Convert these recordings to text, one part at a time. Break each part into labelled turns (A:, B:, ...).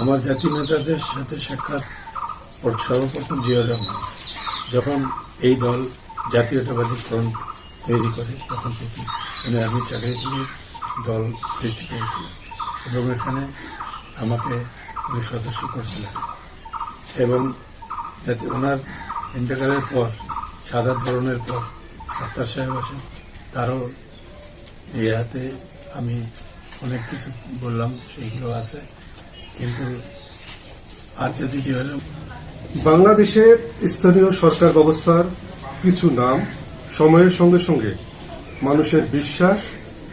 A: আমার জাতীয় নেতাদের সাথে সাক্ষাৎ সর্বপ্রথম জিয়া রহমান যখন এই দল জাতীয়তাবাদী ফ্রন্ট তৈরি করে তখন থেকে আমি চাকরি থেকে দল সৃষ্টি করেছিলাম এবং এখানে আমাকে উনি সদস্য করছিলেন এবং যাতে ওনার ইন্তেকালের পর সাদাত বরণের পর সত্তার সাহেব আসেন তারও ইয়াতে আমি অনেক কিছু বললাম সেইগুলো আছে কিন্তু আর যদি কি হলো
B: বাংলাদেশের স্থানীয় সরকার ব্যবস্থার কিছু নাম সময়ের সঙ্গে সঙ্গে মানুষের বিশ্বাস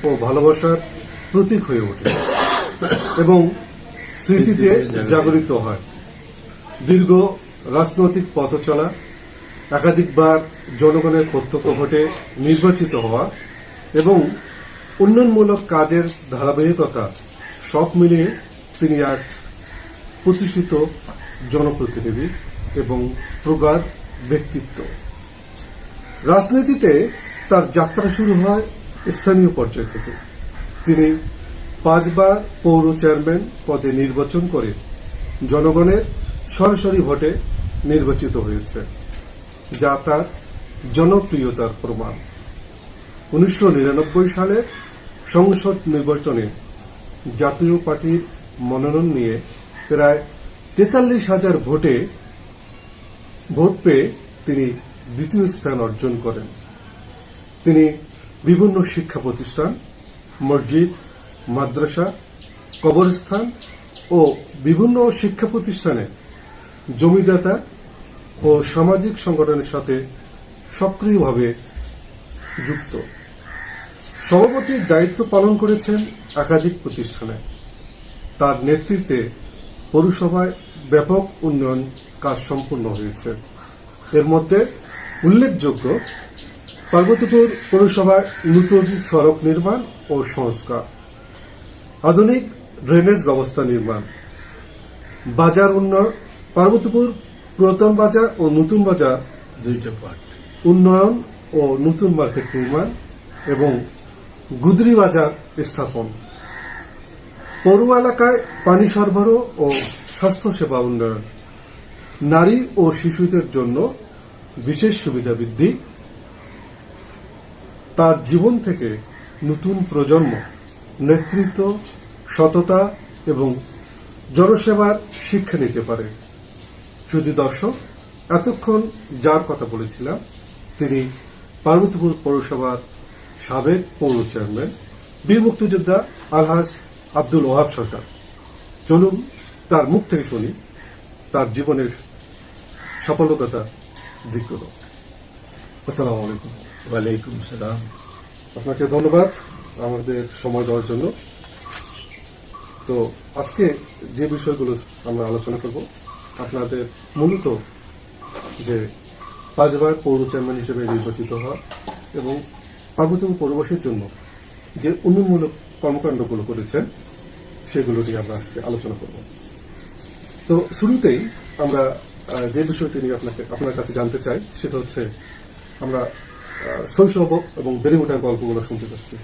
B: ও ভালোবাসার প্রতীক হয়ে ওঠে এবং স্মৃতিতে জাগরিত হয়। দীর্ঘ রাজনৈতিক পথ চলা, একাধিকবার জনগণের প্রত্যক্ষ ভোটে নির্বাচিত হওয়া এবং উন্নয়নমূলক কাজের ধারাবাহিকতা সব মিলিয়ে তিনি এক প্রতিষ্ঠিত জনপ্রতিনিধি এবং প্রগাঢ় ব্যক্তিত্ব। রাজনীতিতে তার যাত্রা শুরু হয় স্থানীয় পর্যায় থেকে। তিনি 5 বার পৌর চেয়ারম্যান পদে নির্বাচন করে জনগণের সরাসরি ভোটে নির্বাচিত হয়েছে, যা তার জনপ্রিয়তার প্রমাণ। 1999 সালের সংসদ নির্বাচনে জাতীয় পার্টির মনোনয়ন নিয়ে প্রায় 43,000 ভোট পেয়ে তিনি দ্বিতীয় স্থান অর্জন করেন। তিনি বিভিন্ন শিক্ষা প্রতিষ্ঠান, মসজিদ, মাদ্রাসা, কবরস্থান ও বিভিন্ন শিক্ষা প্রতিষ্ঠানে জমিদাতা ও সামাজিক সংগঠনের সাথে সক্রিয়ভাবে যুক্ত। সভাপতির দায়িত্ব পালন করেছেন একাধিক প্রতিষ্ঠানে। তার নেতৃত্বে পৌরসভায় ব্যাপক উন্নয়ন কাজ সম্পন্ন হয়েছে। এর মধ্যে উল্লেখযোগ্য পার্বতীপুর পৌরসভায় নতুন সড়ক নির্মাণ ও সংস্কার, আধুনিক ড্রেনেজ ব্যবস্থা নির্মাণ, বাজার উন্নয়ন, পার্বতীপুর পুরাতন বাজার ও নতুন বাজার
A: দুইটা পার্ট
B: উন্নয়ন ও নতুন মার্কেট নির্মাণ এবং গুদরি বাজার স্থাপন, পৌর এলাকায় পানি সরবরাহ ও স্বাস্থ্যসেবা উন্নয়ন, নারী ও শিশুদের জন্য বিশেষ সুবিধা বৃদ্ধি। তার জীবন থেকে নতুন প্রজন্ম নেতৃত্ব, সততা এবং জনসেবার শিক্ষা নিতে পারে। শুধু দর্শক, এতক্ষণ যার কথা বলেছিলাম তিনি পার্বতীপুর পৌরসভার সাবেক পৌর চেয়ারম্যান বীর মুক্তিযোদ্ধা আলহাজ আব্দুল ওয়াহাব সরকার। চলুন তার মুখ থেকে শুনি তার জীবনের সফলতা দিকগুলো। আসসালামু আলাইকুম।
A: ওয়ালাইকুম সালাম।
B: আপনাকে ধন্যবাদ আমাদের সময় দেওয়ার জন্য। তো আজকে যে বিষয়গুলো আমরা আলোচনা করব, আপনাদের মূলত যে 5 বার পৌর চেয়ারম্যান হিসেবে নির্বাচিত হওয়া এবং পার্বতীপুর পৌরবাসীর জন্য যে উন্নয়নমূলক কর্মকাণ্ডগুলো করেছেন সেগুলো নিয়ে আমরা আজকে আলোচনা করব। তো শুরুতেই আমরা যে বিষয়টি নিয়ে আপনার কাছে জানতে চাই সেটা হচ্ছে আমরা শৈশব এবং বেড়ে ওঠার গল্পগুলো শুনতে পাচ্ছি।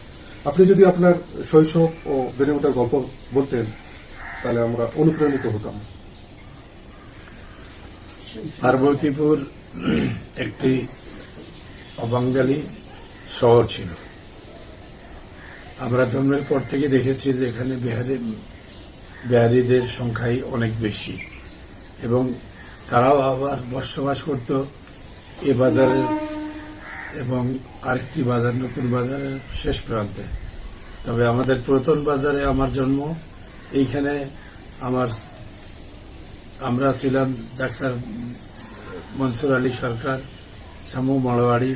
B: আপনি যদি আপনার শৈশব ও বেড়ে ওঠার গল্প বলতেন তাহলে আমরা অনুপ্রাণিত হতাম।
A: পার্বতীপুর একটি অবাঙালি শহর ছিল। আমরা জন্মের পর থেকে দেখেছি যে এখানে বিহারীদের সংখ্যাই অনেক বেশি এবং তারাও আবার বসবাস করত এ বাজারের এবং আরেকটি বাজার নতুন বাজারের শেষ প্রান্তে। তবে আমাদের পুরাতন বাজারে আমার জন্ম। এইখানে আমরা ছিলাম ডাক্তার মনসুর আলী সরকার, শামু মারোয়াড়ি,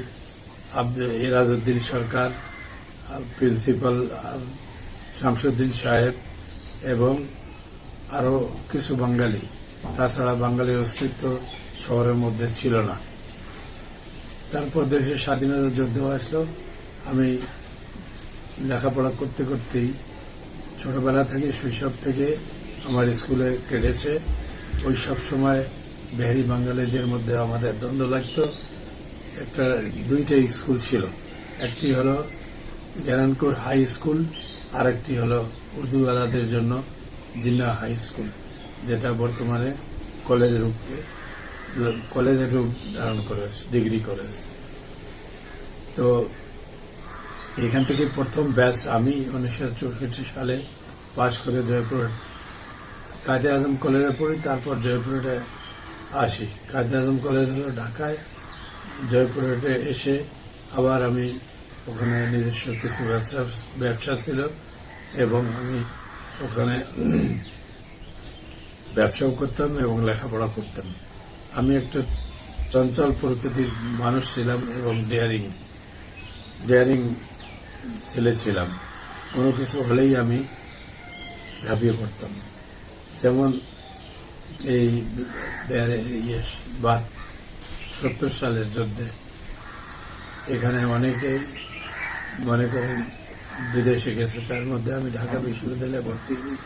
A: এরাজউদ্দিন সরকার, প্রিন্সিপাল শামসুদ্দিন সাহেব এবং আরো কিছু বাঙালি। তাছাড়া বাঙালির অস্তিত্ব শহরের মধ্যে ছিল না। তারপর দেশের স্বাধীনতা যুদ্ধ আসলো। আমি লেখাপড়া করতে করতেই ছোটবেলা থেকে শৈশব থেকে আমার স্কুলে কেটেছে। ওই সব সময় বিহারি বাঙালিদের মধ্যে আমাদের দ্বন্দ্ব লাগতো। দুইটা স্কুল ছিল, একটি হলো জ্ঞানানপুর হাই স্কুল আর একটি হলো উর্দুওয়ালাদের জন্য জিন্না হাই স্কুল। যেটা বর্তমানে কলেজের রূপ ধারণ করেছে, ডিগ্রি কলেজ। তো এখান থেকে প্রথম ব্যাচ আমি 1964 সালে পাশ করে জয়পুর কায়দে আজম কলেজে পড়ি। তারপর জয়পুরে আসি। কায়দে আজম কলেজ হলো ঢাকায়। জয়পুরে এসে আবার আমি ওখানে নিজস্ব কিছু ব্যবসা ছিল এবং আমি ওখানে ব্যবসাও করতাম এবং লেখাপড়া করতাম। আমি একটা চঞ্চল প্রকৃতির মানুষ ছিলাম এবং ডেয়ারিং ছেলে ছিলাম। কোনো কিছু হলেই আমি ঝাঁপিয়ে পড়তাম। যেমন এই 70 সালের যুদ্ধে এখানে অনেকেই মনে করেন বিদেশে গেছে, তার মধ্যে আমি ঢাকা বিশ্ববিদ্যালয়ে ভর্তি হই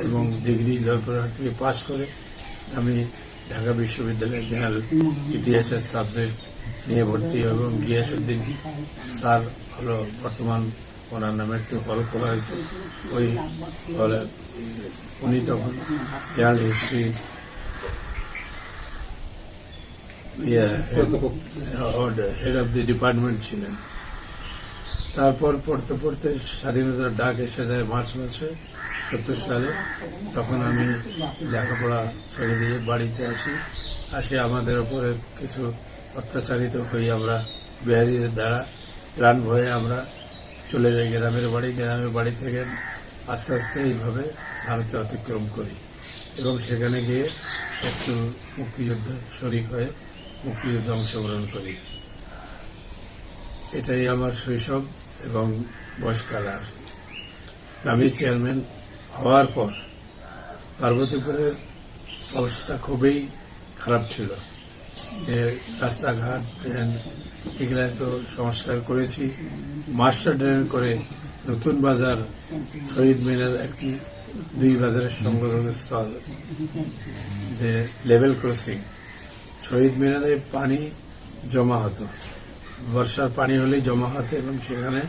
A: এবং ডিগ্রি জয়পুরহাট থেকে পাশ করে আমি ঢাকা বিশ্ববিদ্যালয়ে জেনারেল ইতিহাসের সাবজেক্ট নিয়ে ভর্তি হই এবং গিয়াসউদ্দিন স্যার হলো বর্তমান ওনার নামে একটু হল খোলা হয়েছে। ওই হলে উনি তখন general history head of the department ছিলেন। তারপর পড়তে পড়তে স্বাধীনতার ডাক এসে যায় মার্চ মাসে 70 সালে। তখন আমি লেখাপড়া ছেড়ে দিয়ে বাড়িতে আসি আমাদের ওপরে কিছু অত্যাচারিত হই আমরা বিহারীদের দ্বারা। প্রাণ ভয়ে আমরা চলে যাই গ্রামের বাড়ি থেকে আস্তে আস্তে এইভাবে ভারতে অতিক্রম করি এবং সেখানে গিয়ে একটু মুক্তিযুদ্ধ শরিক হয়ে মুক্তিযুদ্ধে অংশগ্রহণ করি। এটাই আমার শৈশব এবং বয়সকাল। আর আমি চেয়ারম্যান হওয়ার পর পার্বতীপুরের অবস্থা খুবই খারাপ ছিল। যে রাস্তাঘাট ড্রেন এগুলা তো সংস্কার করেছি, মাস্টার ড্রেন করে নতুন বাজার শহীদ মিনার একটি 2 বাজারের সংযোগ স্থল, যে লেভেল ক্রসিং। শহীদ মিনারে পানি জমা হতো, বর্ষার পানি হলেই জমা হতো এবং সেখানে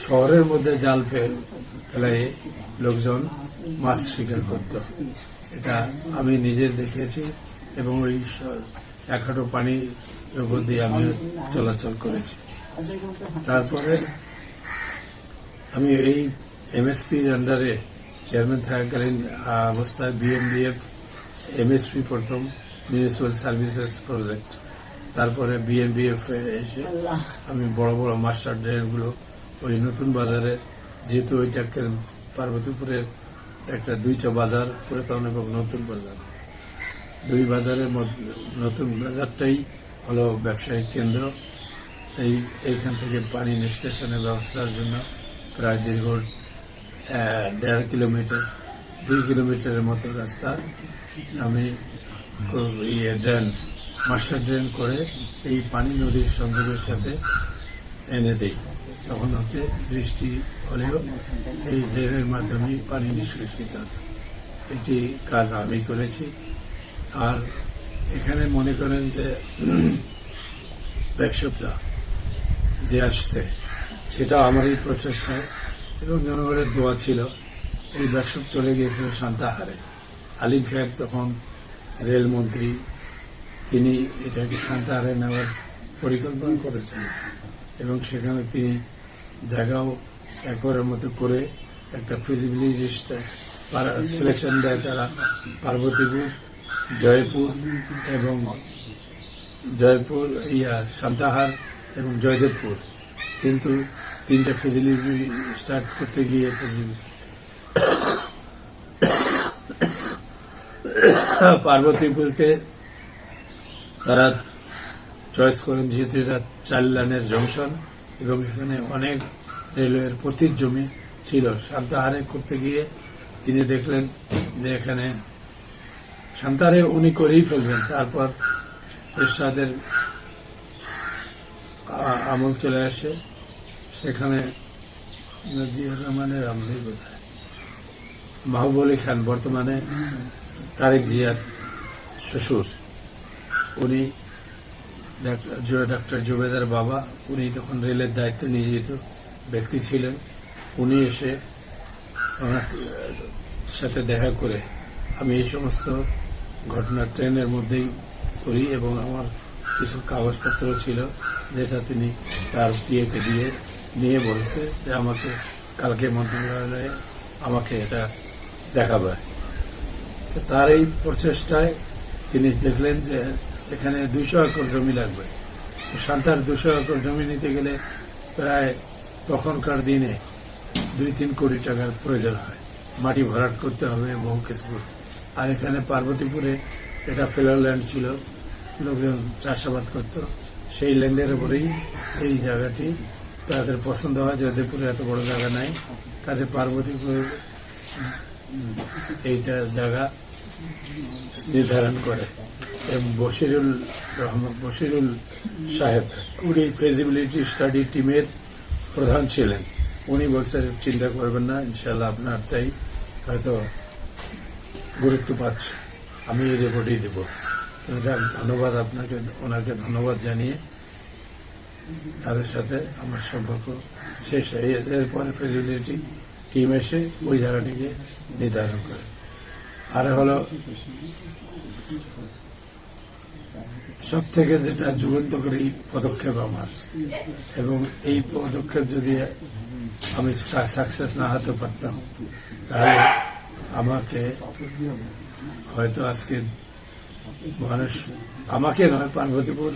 A: শহরের মধ্যে জাল ফেলাই লোকজন মাছ শিকার করত। এটা আমি নিজে দেখেছি এবং ওই এক হাঁটু পানির উপর দিয়ে আমি চলাচল করেছি। তারপরে আমি এই এমএসপির আন্ডারে চেয়ারম্যান থাকাকালীন অবস্থায় বিএমডিএফ এমএসপি প্রথম মিউনিসিপ্যাল সার্ভিসেস প্রজেক্ট, তারপরে বিএমডিএফ এসে আমি বড় বড় মাস্টার ড্রেনগুলো ওই নতুন বাজারে, যেহেতু ওইটা পার্বতীপুরের একটা 2টা বাজার, পুরাতন এবং নতুন বাজার, 2 বাজারের মধ্যে নতুন বাজারটাই হলো ব্যবসায়িক কেন্দ্র। এইখান থেকে পানি নিষ্কাশনের ব্যবস্থার জন্য প্রায় দীর্ঘ 1.5 কিলোমিটার 2 কিলোমিটারের মতো রাস্তা আমি মাস্টার ড্রেন করে এই পানি নদীর সংযোগের সাথে এনে দেই। তখন হচ্ছে বৃষ্টি হলেও এই ড্রেনের মাধ্যমেই পানি নিষ্কাশিত হতো। এটি কাজ আমি করেছি। আর এখানে মনে করেন যে ব্যবসাটা যে আসছে সেটা আমারই প্রচেষ্টায় এবং জনগণের দোয়া ছিল। এই ব্যবসা চলে গিয়েছিল সান্তাহারে। আলিম সাহেব তখন রেলমন্ত্রী, তিনি এটাকে সান্তাহারে নেওয়ার পরিকল্পনা করেছিলেন এবং সেখানে তিনি জায়গাও একবারের মতো করে একটা ফিজিবিলিটি সিলেকশন দেয় তারা। পার্বতীপুর, জয়পুর সান্তাহার এবং জয়দেবপুর, কিন্তু 3টা ফিজিবিলিটি স্টার্ট করতে গিয়ে পার্বতীপুরকে তারা চয়েস করেন, যেহেতু এটা 4 লাইনের জংশন এবং এখানে অনেক রেলওয়ের পতিত জমি ছিল। সান্তাহারে করতে গিয়ে তিনি দেখলেন যে এখানে সান্তাহারে উনি করেই ফেলবেন। তারপর এরশাদের আমল চলে আসে, সেখানে নজিবুর রহমানের আমলেই বোধহয় মাহবুব আলী খান, বর্তমানে তারেক জিয়ার শ্বশুর, উনি ডাক্তার জুবেদার বাবা, উনি তখন রেলের দায়িত্ব নিয়োজিত ব্যক্তি ছিলেন। উনি এসে ওনার সাথে দেখা করে আমি এই সমস্ত ঘটনা ট্রেনের মধ্যেই করি এবং আমার কিছু কাগজপত্র ছিল যেটা তিনি তার পিএকে দিয়ে নিয়ে বলছে যে আমাকে কালকে মন্ত্রণালয়ে আমাকে এটা দেখাবে। তো তার এই প্রচেষ্টায় তিনি দেখলেন যে এখানে 200 একর জমি লাগবে। সান্তার 200 একর জমি নিতে গেলে প্রায় তখনকার দিনে 2-3 কোটি টাকার প্রয়োজন হয়। মাটি ভরাট করতে হবে বহু কিছু। আর এখানে পার্বতীপুরে এটা ফেলার ল্যান্ড ছিল, লোকজন চাষাবাদ করত। সেই ল্যান্ডের উপরেই এই জায়গাটি তাদের পছন্দ হয়। যদিপুরে এত বড় জায়গা নাই, কাজে পার্বতীপুর এইটা জায়গা নির্ধারণ করে। এবং বশিরুল সাহেব উনি ফিজিবিলিটি স্টাডি টিমের প্রধান ছিলেন। উনি বলছেন চিন্তা করবেন না, ইনশাল্লাহ আপনার তাই হয়তো গুরুত্ব পাচ্ছে, আমি এই রিপোর্টই দেব। যাক, ধন্যবাদ আপনাকে, ওনাকে ধন্যবাদ জানিয়ে তাদের সাথে আমার সম্পর্ক শেষ হয়। এরপরে ফিজিবিলিটি টিম এসে ওই জায়গাটিকে নির্ধারণ করে। আর হলো সব থেকে যেটা যুগান্তকারী পদক্ষেপ আমার, এবং এই পদক্ষেপ যদি আমি সাকসেস না হতে পারতাম তাহলে আমাকে হয়তো আজকে মানুষ, আমাকে নয়, পার্বতীপুর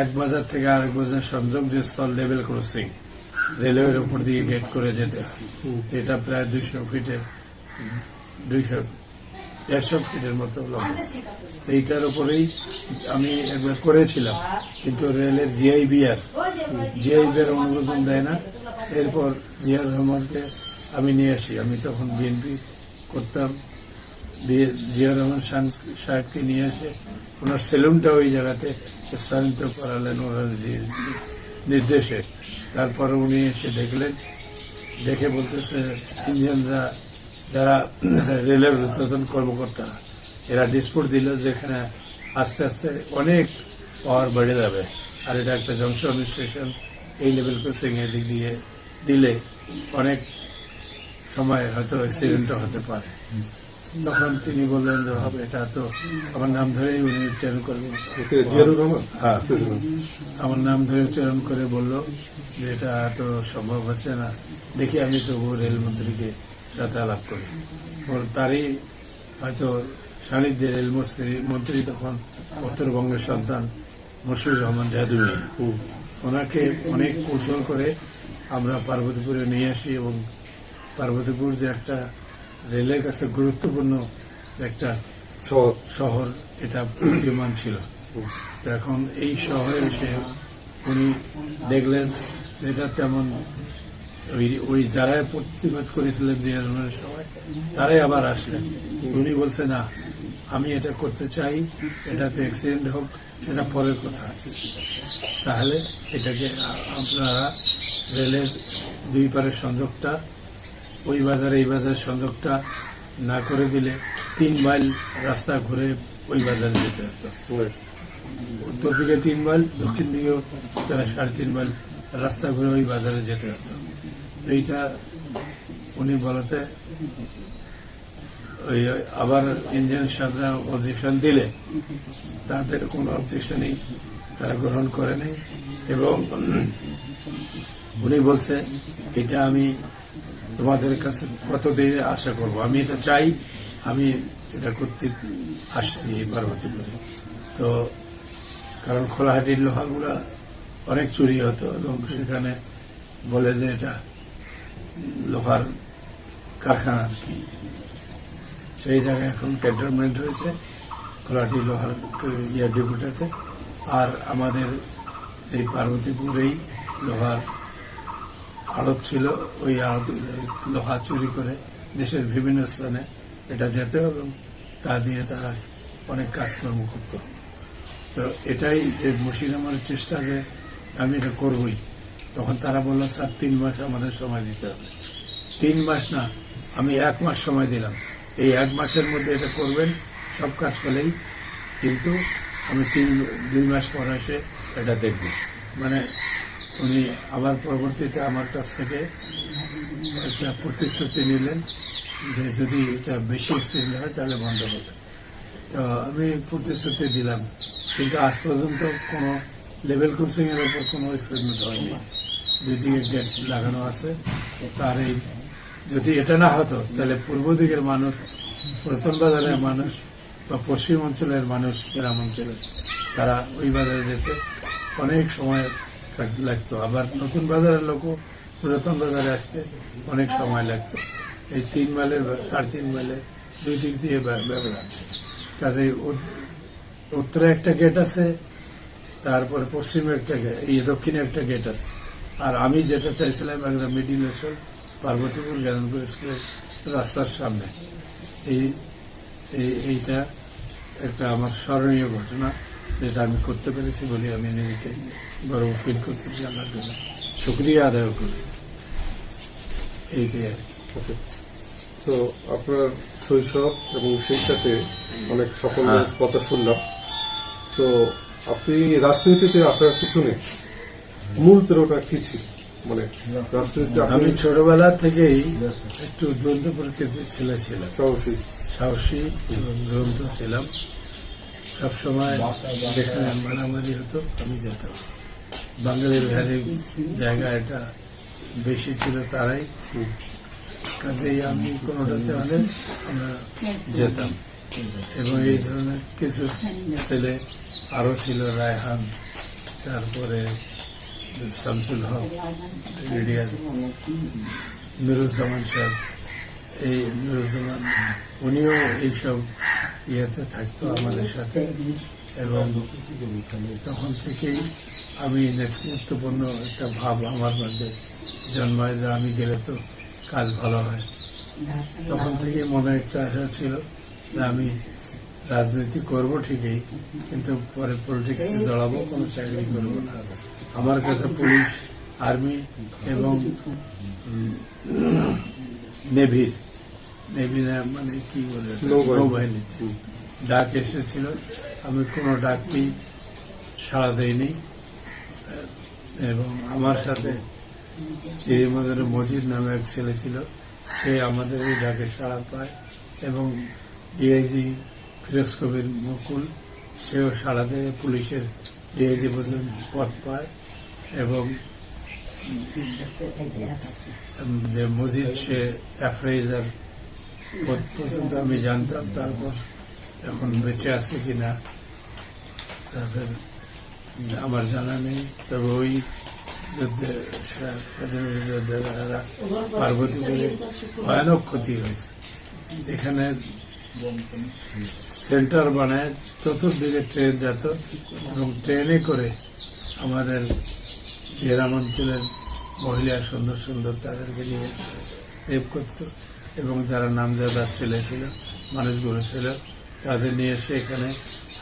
A: এক বাজার থেকে আরেক বাজার সংযোগ যে স্থল লেভেল ক্রসিং, রেলওয়ের উপর দিয়ে গেট করে যেতে হয়, এটা প্রায় 200 ফিটের 150 ফিটের মতো লম্বা। এইটার উপরেই আমি একবার করেছিলাম, কিন্তু রেলের জিআইবিআর অনুমোদন দেয় না। এরপর জিয়াউর রহমানকে আমি নিয়ে আসি, আমি তখন বিএনপি করতাম, জিয়াউর রহমান সাহেবকে নিয়ে এসে ওনার সেলুনটা ওই জায়গাতে স্থানান্তর করালেন ওনার নির্দেশে। তারপরে উনি এসে দেখলেন, দেখে বলতেছে ইঞ্জিনিয়াররা যারা রেলের ঊর্ধ্বতন কর্মকর্তারা এরা ডিসপুট দিল যেখানে আস্তে আস্তে অনেক পাওয়ার বেড়ে যাবে, আর এটা একটা জংশন স্টেশন, এই লেভেল ক্রসিং এদিক দিয়ে দিলে অনেক সময় হয়তো অ্যাক্সিডেন্টও হতে পারে। তখন তিনি বললেন যে হবে, এটা তো আমার নাম ধরেই উনি উচ্চারণ করবেন, হ্যাঁ, আমার নাম ধরে উচ্চারণ করে বলল যে এটা তো সম্ভব হচ্ছে না, দেখি আমি তবু রেলমন্ত্রীকে সাথে আলাপ করি। তারই হয়তো সান্নিধ্যে রেলমন্ত্রী তখন উত্তরবঙ্গের সন্তান মশিউর রহমান জাদু মিয়া, ওনাকে অনেক কৌশল করে আমরা পার্বতীপুরে নিয়ে আসি, এবং পার্বতীপুর যে একটা রেলের কাছে গুরুত্বপূর্ণ একটা শহর, এটা প্রতীয়মান ছিল। তো এখন এই শহরে এসে উনি দেখলেন যেটা তেমন ওই যারা প্রতিবাদ করেছিলেন জিয়া রহমানের সময় তারাই আবার আসলেন। উনি বলছে না, আমি এটা করতে চাই, এটাতে অ্যাক্সিডেন্ট হোক সেটা পরের কথা, তাহলে এটাকে আপনারা রেলের দুই পারের সংযোগটা ওই বাজারে এই বাজারের সংযোগটা না করে দিলে 3 মাইল রাস্তা ঘুরে ওই বাজারে যেতে হতো। উত্তর দিকে 3 মাইল, দক্ষিণ দিকেও প্রায় 3.5 মাইল রাস্তা ঘুরে ওই বাজারে যেতে হতো। এইটা উনি বলতে ওই আবার ইঞ্জিনিয়ার সাহেবরা অবজেকশন দিলে তাদের কোনো অবজেকশনই তারা গ্রহণ করেনি, এবং উনি বলছে এটা আমি তোমাদের কাছে কতদিন আশা করব, আমি এটা চাই, আমি এটা করতে আসছি এই পার্বতীপুরে। তো কারণ খোলাহাটির লোহাগুলা অনেক চুরি হতো, এবং সেখানে বলে যে এটা লোহার কারখানা আর কি, সেই জায়গায় এখন ক্যান্টনমেন্ট হয়েছে খোলাহাটি লোহার ডিপুটাতে। আর আমাদের এই পার্বতীপুরেই লোহার আড়ত ছিল, ওই আড়ত লোহা চুরি করে দেশের বিভিন্ন স্থানে এটা যেত, এবং তা দিয়ে তারা অনেক কাজকর্ম করত। তো এটাই যে মশির আমার চেষ্টা যে আমি এটা করবই। তখন তারা বলল, স্যার 3 মাস আমাদের সময় দিতে হবে। 3 মাস না, আমি 1 মাস সময় দিলাম, এই 1 মাসের মধ্যে এটা করবেন সব কাজ পেলেই, কিন্তু আমি 2 মাস পর এসে এটা দেখব। মানে উনি আবার পরবর্তীতে আমার কাছ থেকে একটা প্রতিশ্রুতি নিলেন যে যদি এটা বেশি অ্যাক্সিডেন্ট হয় তাহলে বন্ধ হবে। তো আমি প্রতিশ্রুতি দিলাম, কিন্তু আজ পর্যন্ত কোনো লেভেল ক্রসিং এর উপর কোনো এক্সপেরিমেন্ট হয়নি। যেদিকে গেট লাগানো আছে তার এই যদি এটা না হতো তাহলে পূর্ব দিকের মানুষ, পুরাতন বাজারের মানুষ বা পশ্চিম অঞ্চলের মানুষ, গ্রাম অঞ্চলের তারা ওই বাজারে যেতে অনেক সময় লাগতো। আবার নতুন বাজারের লোকও পুরাতন বাজারে আসতে অনেক সময় লাগতো। এই 3 মাইলের 3.5 মাইলের দুই দিক দিয়ে ব্যবধান। কাজেই উত্তরে একটা গেট আছে, তারপরে পশ্চিমে একটা এই দক্ষিণে একটা গেট আছে। আর আমি যেটা চাইছিলাম একটা মিডিল স্কুল, পার্বতীপুর জ্ঞানপুর স্কুলের রাস্তার সামনে। এইটা একটা আমার স্মরণীয় ঘটনা, যেটা আমি করতে পেরেছি বলে আমি নিজেকে গর্ব ফিল করছি, আমার জন্য শুক্রিয়া আদায় করি। এইটাই আর কি।
B: ওকে। তো আপনার শৈশব এবং সেই সাথে অনেক সাফল্যের কথা শুনলাম। তো আপনি রাজনীতিতে আসার পিছনে মূল প্রেরণা কি ছিল? মানে রাজনীতিতে
A: আমি ছোটবেলা থেকেই একটু দ্বন্দ্ব প্রকৃতির ছেলে ছিলাম, সাহসী এবং দ্বন্দ্ব ছিলাম। সবসময় যেখানে মারামারি হতো আমি যেতাম। বাঙালির ঘরে জায়গা এটা বেশি ছিল, তারাই কাজেই আমি কোনোটাতে হলে আমরা যেতাম। এবং এই ধরনের কিছু ছেলে আরো ছিল, রায়হান, তারপরে শামসুল হক, রেডিয়াল, নুরুজ্জামান সাহেব। এই নুরুজ্জামান উনিও এইসব ইয়েতে থাকতো আমাদের সাথে, এবং তখন থেকেই আমি নেতৃত্বপূর্ণ একটা ভাব আমার মধ্যে জন্মায় যে আমি গেলে তো কাজ ভালো হয়। তখন থেকে মনে একটা আশা ছিল যে আমি রাজনীতি করব ঠিকই, কিন্তু পরে পলিটিক্সে জড়াবো, কোনো চাকরি করবো না। আমার কাছে পুলিশ, আর্মি এবং নেভি মানে কি বলে নৌবাহিনীতে ডাক এসেছিল। আমি কোনো ডাককেই সাড়া দেইনি, এবং আমার সাথে চিড়িমাদের মজিদ নামে এক ছেলে ছিল, সে আমাদের এই ডাকে সাড়া পায়, এবং ডিআইজি ফিরোজ কবির মুকুল, সেও সাড়া দেয়, পুলিশের ডিআইজি পর্যন্ত পদ পায়। এবং যে মজিদ, সে অ্যাপ্রাইজার পদ পর্যন্ত আমি জানতাম। তারপর এখন বেঁচে আছে কিনা তাদের আমার জানা নেই, তবে ওই স্বাধীনতা পার্বতীপুরে ভয়ানক ক্ষতি হয়েছে। এখানে সেন্টার বানায়, চতুর্দিকে ট্রেন যেত, এবং ট্রেনে করে আমাদের গ্রাম অঞ্চলের মহিলা সুন্দর সুন্দর তাদেরকে নিয়ে রেপ করত, এবং যারা নামজাদা ছেলে ছিল, মানুষগুলো ছিল, তাদের নিয়ে এসে এখানে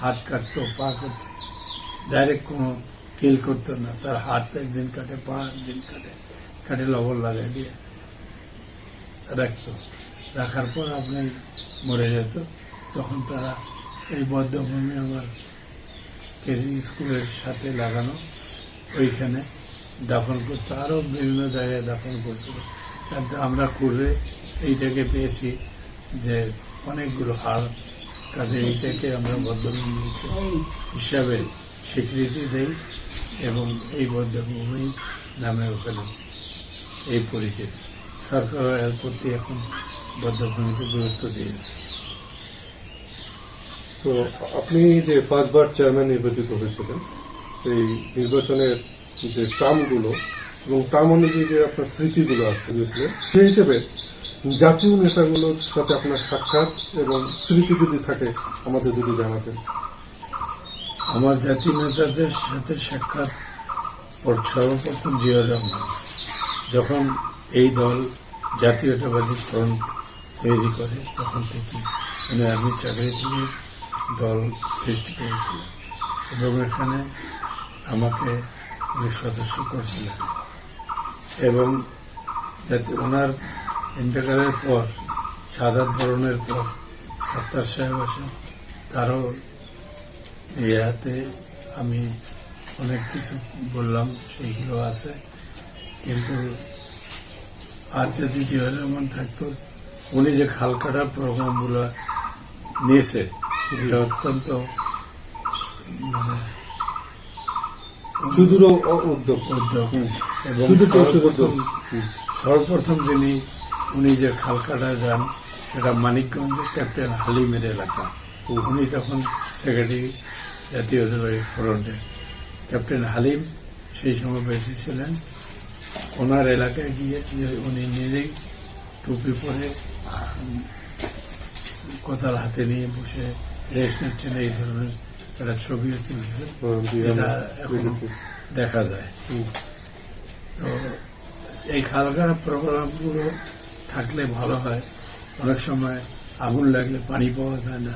A: হাত কাটতো, পা কাটতো, ডাইরেক্ট কোনো কিল করতো না। তার হাত একদিন কাটে, পা একদিন কাটে লবণ লাগাই দিয়ে রাখতো। রাখার পর আপনি মরে যেত। তখন তারা এই বদ্ধভূমি আমার কেজি স্কুলের সাথে লাগানো, ওইখানে দাফন করতো, আরো বিভিন্ন জায়গায় দাফন করছিল। আমরা করে এইটাকে পেয়েছি যে অনেকগুলো হাড়, কাজে এইটাকে আমরা বদ্ধভূমি হিসাবে স্বীকৃতি দেই, এবং এই বদ্ধভূমি নামে ওখানে এই পরিচিতি। সরকার এর প্রতি এখন বদ্ধভূমিকে গুরুত্ব দিয়েছে।
B: তো আপনি যে 5 বার চেয়ারম্যান নির্বাচিত হয়েছিলেন, এই নির্বাচনের যে টার্মগুলো এবং টার্ম অনুযায়ী যে আপনার স্মৃতিগুলো আছে, সেই হিসেবে জাতীয় নেতাগুলোর সাথে আপনার সাক্ষাৎ এবং স্মৃতি যদি থাকে আমাদের যদি জানাতেন।
A: আমার জাতীয় নেতাদের সাথে সাক্ষাৎ সর্বপ্রথম জিয়া রহমান, যখন এই দল জাতীয়তাবাদী ফ্রন্ট তৈরি করে, তখন থেকে মানে আমি চাকরি থেকে দল সৃষ্টি করেছিলাম, এবং এখানে আমাকে উনি সদস্য করছিলেন। এবং যাতে ওনার ইন্তেকালের পর, সাদাত বরণের পর সত্তার সাহেব আসেন, তারও ইয়াতে আমি অনেক কিছু বললাম, সেইগুলো আছে। কিন্তু আর যদি জিয়া রহমান থাকতো উনি যে খাল কাটার প্রোগ্রামগুলো নিয়েছে এটা অত্যন্ত মানে
B: সুদূর উদ্যোগ।
A: উদ্যোগ এবং
B: সুদূর উদ্যোগ।
A: সর্বপ্রথম উনি যে খাল কাটা যান সেটা মানিকগঞ্জের ক্যাপ্টেন হালিমের এলাকা। উনি তখন সেক্রেটারি জাতীয়তাবাদী ফ্রন্টের ক্যাপ্টেন হালিম সেই সময় বেঁচে ছিলেন। ওনার এলাকায় গিয়ে উনি নিজেই টুপি পরে কোদাল হাতে নিয়ে বসে রেস্ট নিচ্ছেন, এই ধরনের একটা ছবিও তুলছেন, যেটা এখনো দেখা যায়। তো এই খালকাটা প্রোগ্রামগুলো থাকলে ভালো হয়। অনেক সময় আগুন লাগলে পানি পাওয়া যায় না,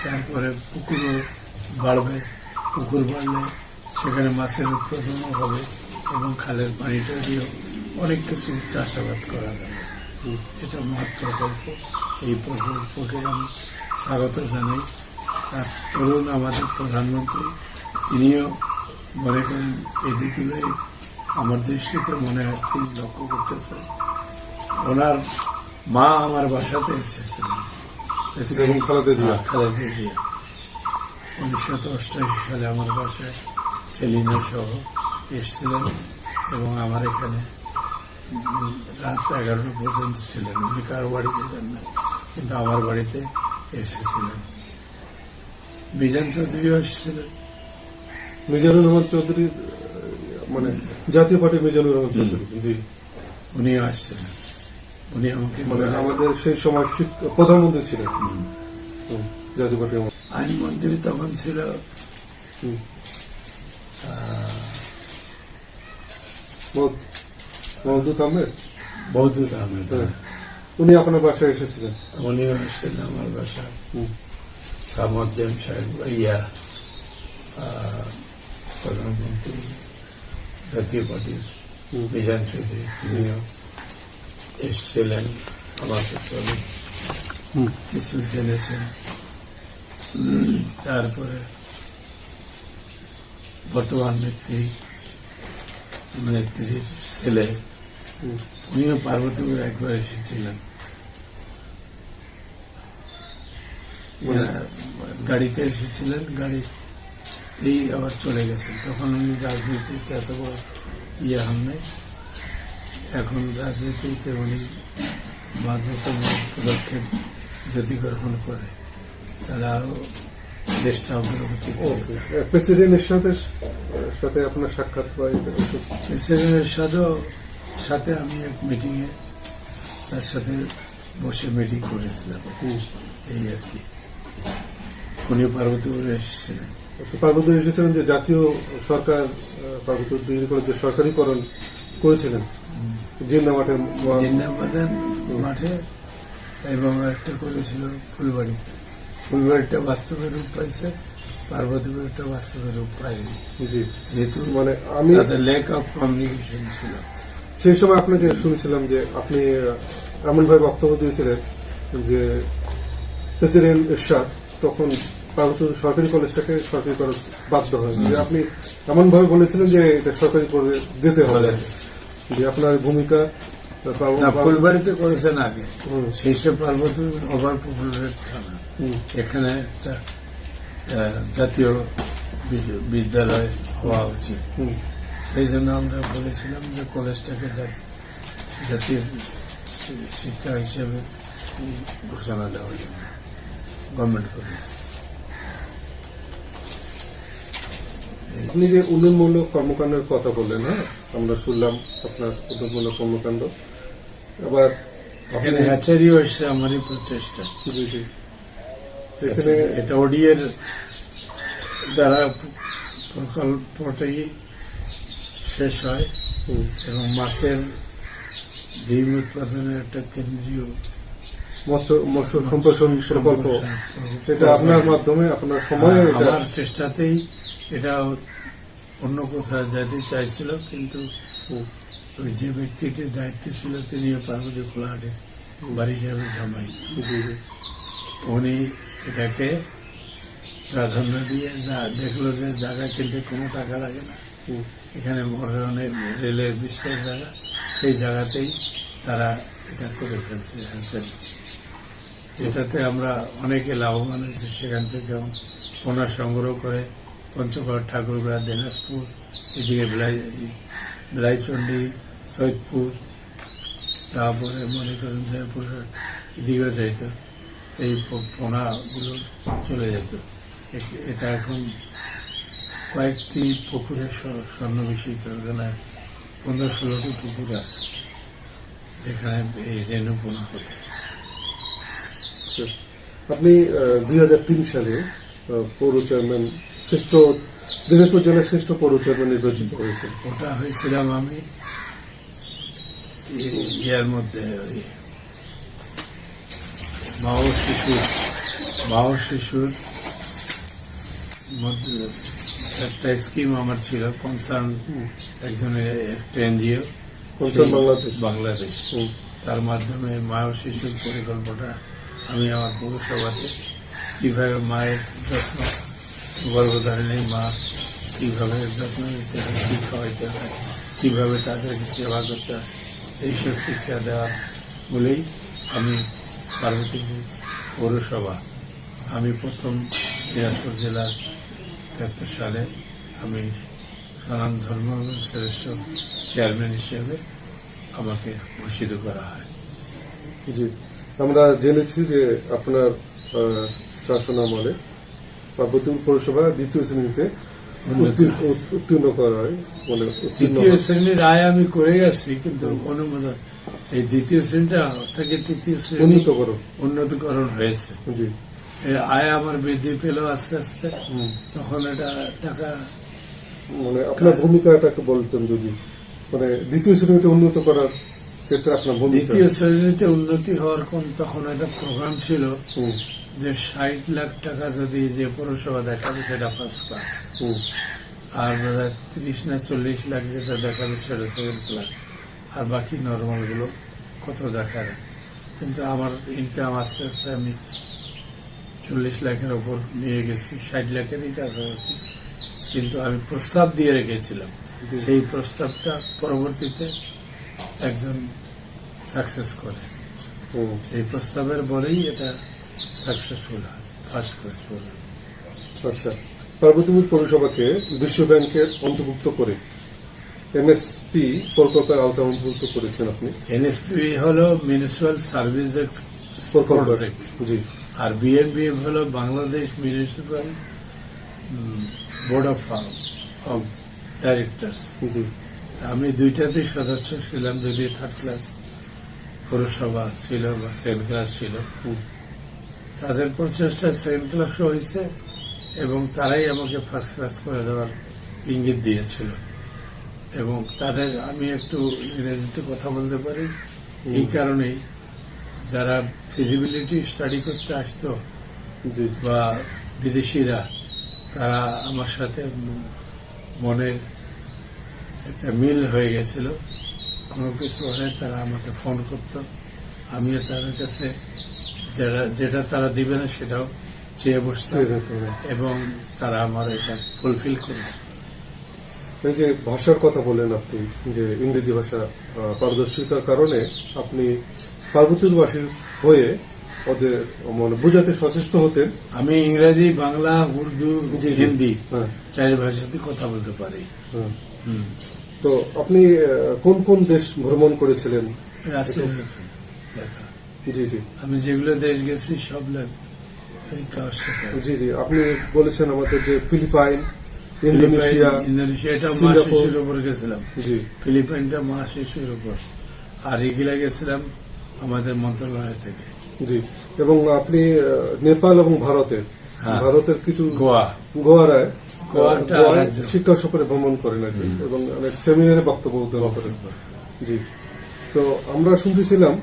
A: তারপরে পুকুরও বাড়বে, পুকুর বাড়লে সেখানে মাছের উৎপাদনও হবে এবং খালের পানিটা দিয়েও অনেক কিছু চাষাবাদ করা যাবে। এটা মহৎ প্রকল্প। এই প্রকল্পকে আমি স্বাগত জানাই। আর তরুণ আমাদের প্রধানমন্ত্রী, তিনিও মনে করেন এই দিকগুলোই আমার দৃষ্টিতে মনে হয় তিনি লক্ষ্য করতেছেন। ওনার মা আমার বাসাতে এসেছিলেন, খালেদা জিয়া 1988 সালে আমার বাসায় সেলিনা সহ এসেছিলেন এবং আমার এখানে রাত 11টা পর্যন্ত ছিলেন। উনি কারো বাড়িতে যান না, কিন্তু আমার বাড়িতে এসেছিলেন। বিজান চৌধুরীও এসেছিলেন।
B: মিজানুর রহমান চৌধুরী মানে জাতীয় পার্টির মিজানুর রহমান চৌধুরী, জি,
A: উনিও আসছিলেন। উনি আমাকে
B: আমাদের সেই সময় প্রধানমন্ত্রী ছিলেন জাতীয় পার্টির।
A: আইনমন্ত্রী তখন ছিল
B: মওদুদ আহমেদ।
A: মওদুদ আহমেদ,
B: উনি আপনার বাসায় এসেছিলেন।
A: উনিও এসেছিলেন আমার বাসায়। সামজ্জাম সাহেব ইয়া প্রধানমন্ত্রী জাতীয় পার্টির বিজান চৌধুরী, তিনিও এসেছিলেন। আমার কাছে কিছু জেনেছেন। তারপরে বর্তমান নেত্রীর ছেলে, উনিও পার্বতীপুর একবার এসেছিলেন। গাড়িতে এসেছিলেন, গাড়িতেই আবার চলে গেছেন। তখন উনি রাজনীতিতে এত বড় ইয়ে হন নাই। এখন রাজনীতিতে উনি বাধ্যতামূলক পদক্ষেপ যদি গ্রহণ করে তাহলে আরো দেশটা অগ্রগতি করবে।
B: প্রেসিডেন্টের সাথে আপনার সাক্ষাৎ?
A: প্রেসিডেন্টের সাথে আমি এক মিটিংয়ে তার সাথে বসে মিটিং করেছিলাম, এই আর কি। উনি পার্বতীপুরে এসেছিলেন।
B: পার্বতীপুর এসেছিলেন যে জাতীয় সরকার পার্বতীপুর ডিগ্রি কলেজে সরকারিকরণ করেছিলেন জিন্দামাঠের
A: মাঠে, এবং একটা করেছিল ফুলবাড়িতে। ফুলবাড়িটা বাস্তবের রূপ পাইছে, পার্বতীপুরটা বাস্তবের রূপ পায়নি, যেহেতু
B: মানে আমি
A: তাদের ল্যাক অফ কমিউনিকেশন ছিল।
B: সেই সময় আপনাকে শুনেছিলাম যে আপনি এমনভাবে বক্তব্য দিয়েছিলেন যে প্রেসিডেন্ট এরশাদ তখন পার্বতীপুর সরকারি কলেজটাকে সরকারি করা বাধ্য হয়, যে আপনি এমনভাবে বলেছিলেন যে এটা সরকারি করে দিতে হবে, যে আপনার ভূমিকা।
A: ফুলবাড়িতে করেছেন আগে, সেই সব পার্বতীপুর ওভার পপুলেটেড থানা, এখানে একটা জাতীয় বিদ্যালয় হওয়া উচিত। সেই জন্য আমরা বলেছিলাম যে কলেজটাকে জাতীয় শিক্ষা হিসেবে ঘোষণা দেওয়ার জন্য গভর্নমেন্ট কলেজ।
B: আপনি যে উন্নয়নমূলক কর্মকাণ্ডের কথা বললেন, হ্যাঁ আমরা শুনলাম আপনার উন্নয়নমূলক কর্মকাণ্ড। আবার
A: এখানে হ্যাচারিও এসছে আমারই প্রচেষ্টা।
B: জি জি,
A: এখানে এটা ওডিএর দ্বারা প্রকল্পটাই শেষ হয় এবং মাছের ডিম উৎপাদনের একটা কেন্দ্রীয়
B: মৎস্য সম্প্রসারণ প্রকল্প, সেটা আপনার মাধ্যমে আপনার সময়ে
A: আমার চেষ্টাতেই এটা অন্য কোথাও যেতে চাইছিল, কিন্তু ওই যে ব্যক্তিটির দায়িত্ব ছিল তিনিও পার্বতী খোলাহাটে বাড়ি হিসাবে জামাই, উনি এটাকে প্রাধান্য দিয়ে দেখলো যে জায়গা কিনতে কোনো টাকা লাগে না, এখানে বড় ধরনের রেলের বিস্তার জায়গা, সেই জায়গাতেই তারা এটা করে ফেলছে হ্যান্সেল, এটাতে আমরা অনেকে লাভবান হয়েছি। সেখান থেকে পোনা সংগ্রহ করে পঞ্চগড়, ঠাকুরগাঁ, দিনাজপুর, এদিকে বেলাইচন্ডী, সৈয়দপুর, তারপরে মনে করেন জয়পুর এদিকেও যাইত, এই পোনাগুলো চলে যেত। এটা এখন কয়েকটি পুকুরে সন্নিবেশিত, ওখানে 15-16টি পুকুর আছে যেখানে এই রেণু পোনা হতো।
B: আপনি 2003 সালে পৌর চেয়ারম্যান, শ্রেষ্ঠ দিনাজপুর জেলার শ্রেষ্ঠ পৌর চেয়ারম্যান নির্বাচিত হয়েছেন।
A: ওটা হয়েছিলাম আমি ইয়ার মধ্যে, ওই মাও শিশুর মধ্যে একটা স্কিম আমার ছিল, কনসার্ন একজনের একটা এনজিও বাংলাদেশ, তার মাধ্যমে মা ও শিশুর পরিকল্পনা আমি আমার পৌরসভাতে কিভাবে মায়ের যত্ন, গর্ভধারণী মা কিভাবে যত্ন নিতে হয়, কি খাওয়াইতে হয়, কিভাবে তাদেরকে সেবা করতে হয়, এইসব শিক্ষা দেওয়া বলেই আমি পার্বতীপুর পৌরসভা, আমি প্রথম দিনাজপুর জেলার 73 সালে আমি সনাতন ধর্ম শ্রেষ্ঠ চেয়ারম্যান হিসেবে আমাকে ভূষিত করা হয়।
B: জি, আমরা জেনেছি যে আপনার শাসনামলে পার্বতীপুর পৌরসভা দ্বিতীয় শ্রেণীতে উত্তীর্ণ করা হয়, মানে
A: তৃতীয় শ্রেণীর আয় আমি করে গেছি, কিন্তু অনুমোদন এই দ্বিতীয় শ্রেণীটা থেকে তৃতীয় শ্রেণী উন্নতকরণ হয়েছে।
B: জি,
A: আয় আমার বৃদ্ধি পেল আস্তে আস্তে, তখন এটা টাকা,
B: মানে আপনার ভূমিকাটাকে বলতেন যদি, মানে দ্বিতীয় শ্রেণীতে উন্নত করার ক্ষেত্রে আপনার ভূমিকা।
A: দ্বিতীয় শ্রেণীতে উন্নতি হওয়ার তখন একটা প্রোগ্রাম ছিল যে 60 লাখ টাকা যদি যে পৌরসভা দেখাবে সেটা ফার্স্ট ক্লাস, আর 30 না 40 লাখ যেটা দেখাবে সেটা সেকেন্ড ক্লাস, আর বাকি নর্মাল গুলো কত দেখাবে। কিন্তু আমার ইনকাম আস্তে আস্তে আমি 40 লাখের ওপর নিয়ে গেছি, 60 লাখেরই কাছাকাছি। কিন্তু আমি প্রস্তাব দিয়ে রেখেছিলাম, সেই প্রস্তাবটা পরবর্তীতে একজন সাকসেস করে, সেই প্রস্তাবের বলেই এটা সাকসেসফুল হয়, ফার্স্ট ক্লাস করে।
B: আচ্ছা, পার্বতীপুর পৌরসভাকে বিশ্ব ব্যাংকের অন্তর্ভুক্ত করে এমএসপি প্রকল্পের আওতায় অন্তর্ভুক্ত করেছেন আপনি।
A: এনএসপি হলো মিউনিসিপাল সার্ভিস প্রজেক্ট,
B: জি,
A: আর বিএনবিএফ হলো Bangladesh municipal board of directors.
B: জি,
A: আমি দুইটাতেই সদস্য ছিলাম, যদি থার্ড ক্লাস পৌরসভা ছিল বা সেকেন্ড ক্লাস ছিল। তাদের প্রচেষ্টা সেকেন্ড ক্লাসও হয়েছে এবং তারাই আমাকে ফার্স্ট ক্লাস করে দেওয়ার ইঙ্গিত দিয়েছিল। এবং তাদের আমি একটু ইংরেজিতে কথা বলতে পারি, এই কারণেই যারা ফিজিবিলিটি স্টাডি করতে আসতো বা বিদেশিরা, তারা আমার সাথে মনে একটা মিল হয়ে গেছিল। কোনো কিছু হলে তারা আমাকে ফোন করত, আমিও তাদের কাছে যেটা তারা দিবে না সেটাও চেয়ে বসতাম, এবং তারা আমার এটা ফুলফিল করে।
B: এই যে ভাষার কথা বলেন আপনি, যে ইংরেজি ভাষা পারদর্শিতার কারণে আপনি পার্বতীপুরবাসীর হয়ে ওদের মানে বোঝাতে সচেষ্ট হতেন।
A: আমি ইংরেজি, বাংলা, উর্দু, হিন্দি 4 ভাষাতে কথা বলতে পারি।
B: তো আপনি কোন কোন দেশ ভ্রমণ করেছিলেন?
A: আছে লেখা।
B: জি জি,
A: আমি যেগুলো দেশ গেছি সব লেখা।
B: জি জি, আপনি বলেছেন আমাদের যে ফিলিপাইন, ইন্দোনেশিয়া,
A: এটা মাস শিশুর উপর গেছিলাম।
B: জি,
A: ফিলিপাইনটা মাস শিশুর উপর, আর এগুলা গেছিলাম আমাদের মন্ত্রণালয় থেকে।
B: জি, এবং আপনি নেপাল এবং ভারতের কিছু গোয়ায় শিক্ষা সফরে ভ্রমণ করেন আর কি, এবং অনেক সেমিনারে বক্তব্য করেন। জি, তো আমরা শুনতেছিলাম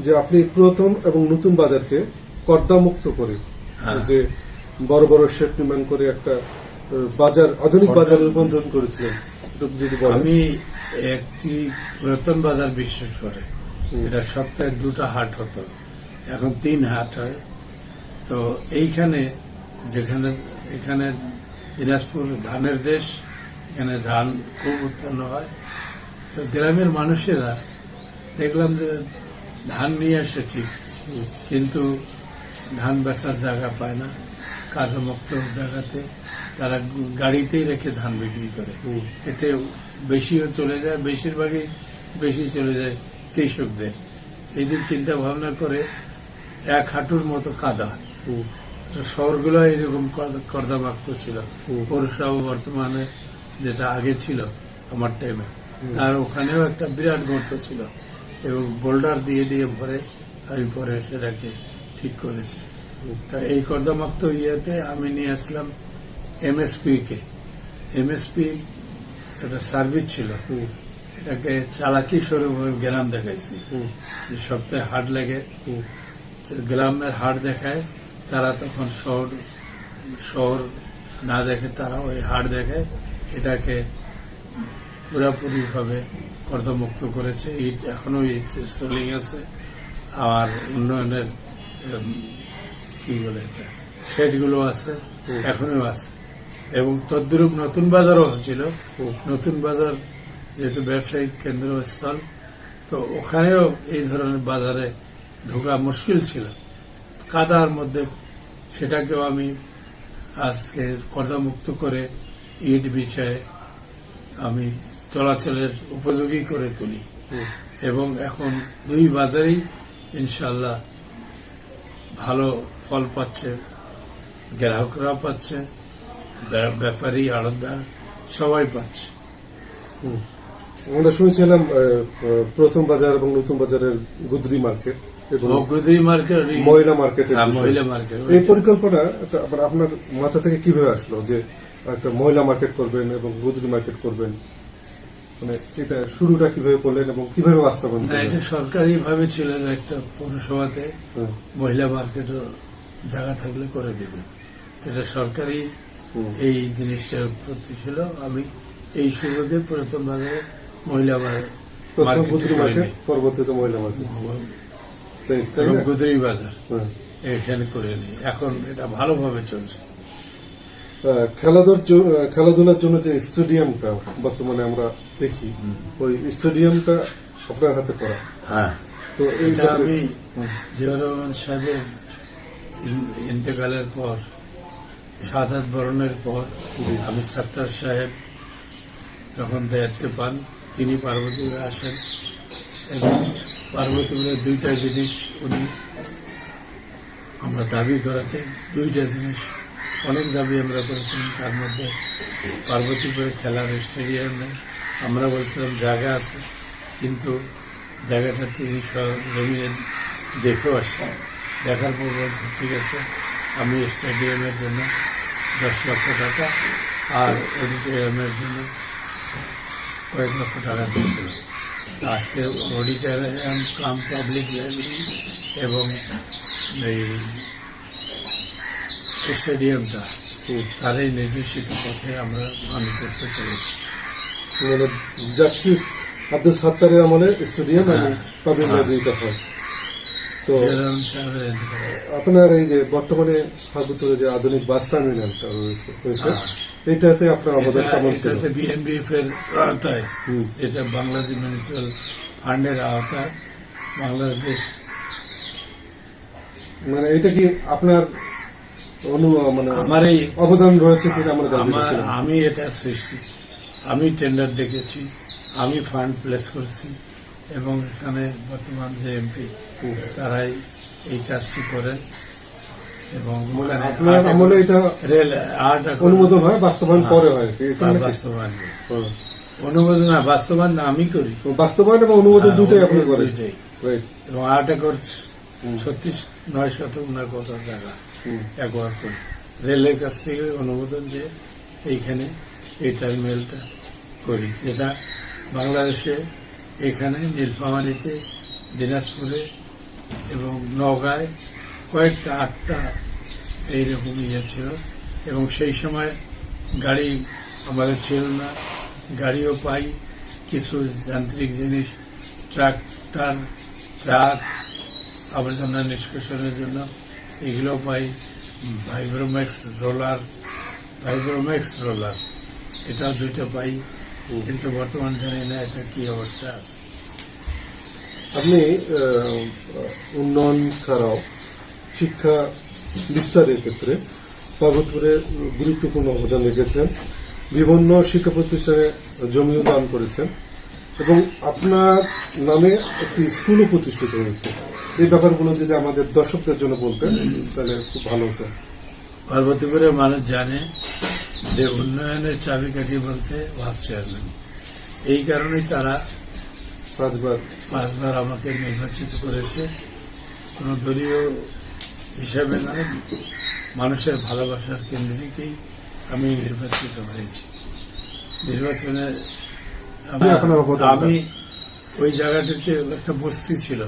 B: যে আপনি পুরাতন এবং নতুন বাজারকে কর্দামুক্ত করে যে বড় বড় শেড নির্মাণ করে একটা বাজার, আধুনিক বাজার রূপান্তর করেছিলেন।
A: আমি একটি পুরাতন বাজার বিশেষ করে, এটা সপ্তাহে 2টা হাট হতো, এখন 3 হাট হয়। তো এইখানে এখানে দিনাজপুর ধানের দেশ, এখানে ধান খুব উৎপন্ন হয়। তো গ্রামের মানুষেরা দেখলাম যে ধান নিয়ে আসে ঠিক, কিন্তু ধান বেচার জায়গা পায় না। কাদামুক্ত জায়গাতে তারা গাড়িতেই রেখে ধান বিক্রি করে। এতে বেশিও চলে যায়, বেশিরভাগই বেশি চলে যায় কৃষকদের। এই দিন চিন্তা ভাবনা করে এক হাঁটুর মতো কাদা, শহরগুলো এরকম কর্দামাক্ত ছিল। পৌরসভা বর্তমানে যেটা আগে ছিল আমার টাইমে, তার ওখানেও একটা বিরাট গর্ত ছিল এবং বোল্ডার দিয়ে দিয়ে ভরে আমি পরে সেটাকে ঠিক করেছি। তা এই কর্দামাক্ত ইয়েতে আমি নিয়ে আসলাম এমএসপি কে। এমএসপি একটা সার্ভিস ছিল, এটাকে চালাকি স্বরূপ গ্রাম দেখাইছি। যে সপ্তাহে হাট লেগে গ্রামের হাট দেখায়, তারা তখন শহর না দেখে তারা ওই হাট দেখায়। এটাকে পুরাপুরি ভাবে কর্দমুক্ত করেছে। ইট এখনো ইট সেলিং আছে, আর উন্নয়নের কি বলে এটা শেডগুলো আছে, এখনো আছে। এবং তদ্রুপ নতুন বাজারও হচ্ছিল। নতুন বাজার যেহেতু ব্যবসায়িক কেন্দ্রস্থল, তো ওখানেও এই ধরনের বাজারে ঢোকা মুশকিল ছিল কাদার মধ্যে। সেটাকেও আমি আজকে কর্দমুক্ত করে ইট বিছায় আমি চলাচলের উপযোগী করে তুলি। এবং এখন দুই বাজারেই ইনশাল্লাহ ভালো ফল পাচ্ছে, গ্রাহকরা পাচ্ছে, ব্যাপারী আড়তদার সবাই পাচ্ছে।
B: আমরা শুনেছিলাম প্রথম বাজার এবং নতুন বাজারের গুদরি মার্কেট এবং
A: গুদরি মার্কেট,
B: মহিলা মার্কেট,
A: মহিলা মার্কেট,
B: এই পরিকল্পনা আপনার মাথা থেকে কিভাবে আসলো যে একটা মহিলা মার্কেট করবেন এবং গুদরি মার্কেট করবেন? মানে এটা শুরুটা কিভাবে করলেন এবং কিভাবে বাস্তবায়ন
A: না,
B: করলেন?
A: এটা সরকারি ভাবে ছিল যে একটা পৌরসভাতে মহিলা মার্কেটও জায়গা থাকলে করে দেবে। এটা সরকারি এই জিনিসটার প্রতি ছিল। আমি এই সুযোগে প্রথম বাজারে মহিলা
B: গুদরি মার্কেট, পরবর্তীতে মহিলা মার্কেট,
A: গুদরি বাজার এখানে করে নিই। এখন এটা ভালোভাবে চলছে।
B: খেলাধুলার জন্য যে স্টেডিয়ামটা বর্তমানে আমরা দেখি, ওই স্টেডিয়ামটা আপনার হাতে করা।
A: হ্যাঁ,
B: তো
A: এটা আমি জিয়াউর রহমান সাহেবের ইন্তেকালের পর, শাহাদাত বরণের পর, আমি সত্তার সাহেব যখন দায়িত্ব পান, তিনি পার্বতীপুরে আসেন এবং পার্বতীপুরে দুইটা জিনিস উনি আমরা দাবি করাতে, দুইটা জিনিস অনেক দাবি আমরা করেছিলাম। তার মধ্যে পার্বতীপুরে খেলার স্টেডিয়াম নেই। আমরা বলছিলাম জায়গা আছে, কিন্তু জায়গাটা তিনি জমিনে দেখেও আসছেন। দেখার পর বলছেন ঠিক আছে, আমি স্টেডিয়ামের জন্য 10 লক্ষ টাকা আর অডিটোরিয়ামের জন্য কয়েক লক্ষ টাকা দিয়েছিল। আজকে অডিটোরিয়াম কাম পাবলিক লাইব্রেরি এবং এই স্টেডিয়ামটা তারই নির্দেশিত পথে আমি করতে পেরেছি।
B: জাস্টিস আব্দুল সত্তারের আমলে স্টেডিয়াম এবং পাবলিক লাইব্রেরিটা হয়। তো আপনার এই যে বর্তমানে পার্বতীপুরে যে আধুনিক বাস টার্মিনালটা হয়েছে, এইটাতে আপনার অবদান কেমন?
A: এটাতে বিএনবিএফ এর আওতায়, এটা বাংলাদেশ মিউনিসিপ্যাল ফান্ডের আওতায় বাংলাদেশ,
B: মানে এটা কি আপনার মানে
A: আমার এই
B: অবদান রয়েছে কিনা?
A: আমি এটা সৃষ্টি, আমি টেন্ডার ডেকেছি, আমি ফান্ড প্লেস করেছি এবং এখানে বর্তমান যে এমপি তারাই এই কাজটি করেন এবং
B: আপনার আমলে এটা
A: রেল
B: অনুমোদন হয়, বাস্তবায়ন পরে হয়?
A: বাস্তবায়ন অনুমোদন না, বাস্তবায়ন না আমি করি।
B: বাস্তবায়ন এবং অনুমোদন দুটোই আপনি করেন?
A: এবং 8 একর 36-9 শতক না কত জায়গা একবার করি। রেলের কাছ থেকে অনুমোদন যে এইখানে এই টার্মিনালটা করি, যেটা বাংলাদেশে এখানে নীলফামারীতে, দিনাজপুরে এবং নওগাঁয় কয়েকটা 8টা এইরকম ইয়ে ছিল। এবং সেই সময় গাড়ি আমাদের ছিল না, গাড়িও পাই, কিছু যান্ত্রিক জিনিস, ট্রাক আবর্জনা নিষ্কাশনের জন্য এগুলো পাই, ভাইব্রোম্যাক্স রোলার এটা 2টা পাই, কিন্তু বর্তমান জানি না এটা কি অবস্থা আছে।
B: আপনি উন্নয়ন ছাড়াও শিক্ষা বিস্তারের ক্ষেত্রে পার্বতীপুরে গুরুত্বপূর্ণ অবদান রেখেছেন, বিভিন্ন শিক্ষা প্রতিষ্ঠানে জমিও দান করেছেন এবং আপনার নামে একটি স্কুলও প্রতিষ্ঠিত হয়েছে। এই ব্যাপারগুলো যদি আমাদের দর্শকদের জন্য বলতেন তাহলে খুব ভালো হতো।
A: পার্বতীপুরের মানুষ জানে যে উন্নয়নের চাবিকাঠি বলতে ভাব চেয়ারম্যান। এই কারণেই তারা
B: 5 বার
A: আমাকে নির্বাচিত করেছে। কোনো দলীয় হিসাবে নয়, মানুষের ভালোবাসার কেন্দ্রিকেই আমি নির্বাচিত হয়েছি। নির্বাচনে
B: আপনার অবদান।
A: আমি ওই জায়গাটিতে একটা বস্তি ছিল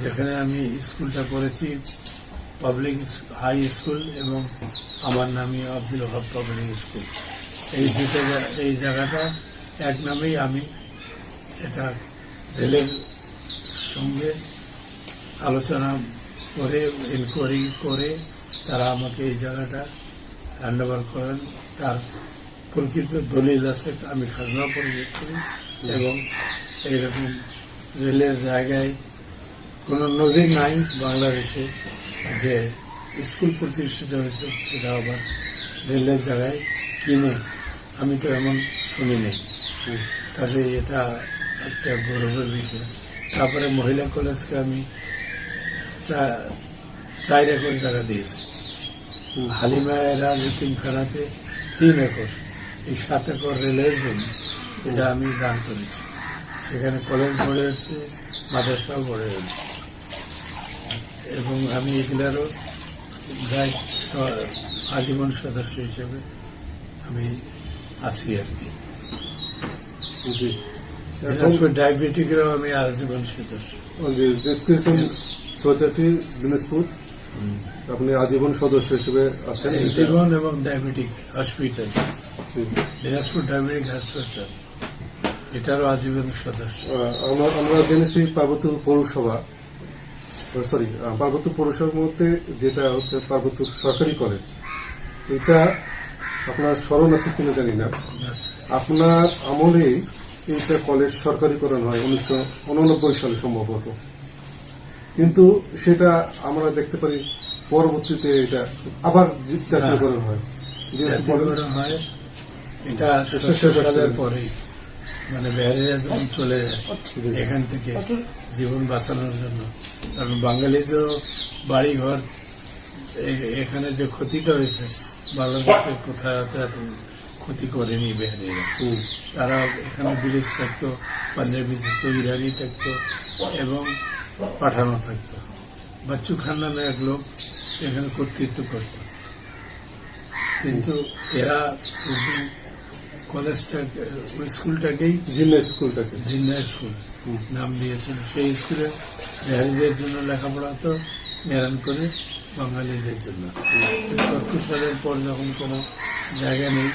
A: যেখানে আমি স্কুলটা করেছি, পাবলিক হাই স্কুল এবং আমার নামই আব্দুল ওহাব পাবলিক স্কুল। এই জায়গাটা এক নামেই আমি এটা রেলের সঙ্গে আলোচনা করে ইনকোয়ারি করে তারা আমাকে এই জায়গাটা হ্যান্ড ওভার করেন। তার প্রকৃত দলিল আছে, আমি খাজনা পরিশোধ করি এবং এইরকম রেলের জায়গায় কোনো নজির নাই বাংলাদেশে যে স্কুল প্রতিষ্ঠিত হয়েছে সেটা আবার রেলের জায়গায় কিনে, আমি তো এমন শুনিনি। কাজে এটা একটা গৌরবের বিষয়। তারপরে মহিলা কলেজকে আমি 4 একর জায়গা দিয়েছি। হালিমা রাজ তিনখানাতে 3 একর, এই 7 একর রেলের জন্য এটা আমি দান করেছি। সেখানে কলেজ গড়ে উঠছে, মাদ্রাসাও গড়ে উঠছে এবং আমি এগুলারও প্রায় আজীবন সদস্য হিসেবে আমি আছি আর কি।
B: জি,
A: দিনাজপুর ডায়াবেটিকেরও আমি আজীবন সদস্য।
B: সোসাইটি দিনাজপুর আপনি আজীবন সদস্য হিসেবে আছেন।
A: জীবন এবং ডায়াবেটিক হসপিটাল, দিনাজপুর ডায়াবেটিক হাসপাতাল, এটারও আজীবন সদস্য।
B: আমরা জেনেছি পার্বত্য পৌরসভা, পার্বত্য পৌরসভার মধ্যে যেটা হচ্ছে পার্বত্য সরকারি কলেজ, এটা আপনার স্মরণ আছে কিনা জানি না, আপনার আমলে এইটা কলেজ সরকারিকরণ হয় 1989 সালে সম্ভবত, কিন্তু সেটা আমরা দেখতে পারি পরবর্তীতে এটা আবার জাতীয়করণ হয়।
A: জাতীয়করণ হয় এটা 70 সালের পরেই, মানে বেহারিরা যখন চলে যায় এখান থেকে জীবন বাঁচানোর জন্য। কারণ বাঙালিদের বাড়ি ঘর এখানে যে ক্ষতিটা হয়েছে, বাংলাদেশের কোথায় এত ক্ষতি করেনি বেহারিরা। তারা এখানে ব্রিটিশ থাকতো, পাঞ্জাবি থাকতো, ইরানি থাকতো এবং পাঠানো থাকতো। বাচ্চু খান নামে এক লোক এখানে কর্তৃত্ব করত, কিন্তু এরা কলেজটা ওই স্কুলটাকেই জিন্না স্কুল নাম দিয়েছিল। সেই স্কুলে বিহারিদের জন্য লেখাপড়া হতো, মেরান করে বাঙালিদের জন্য। 70 সালের পর যখন কোনো জায়গা নেই,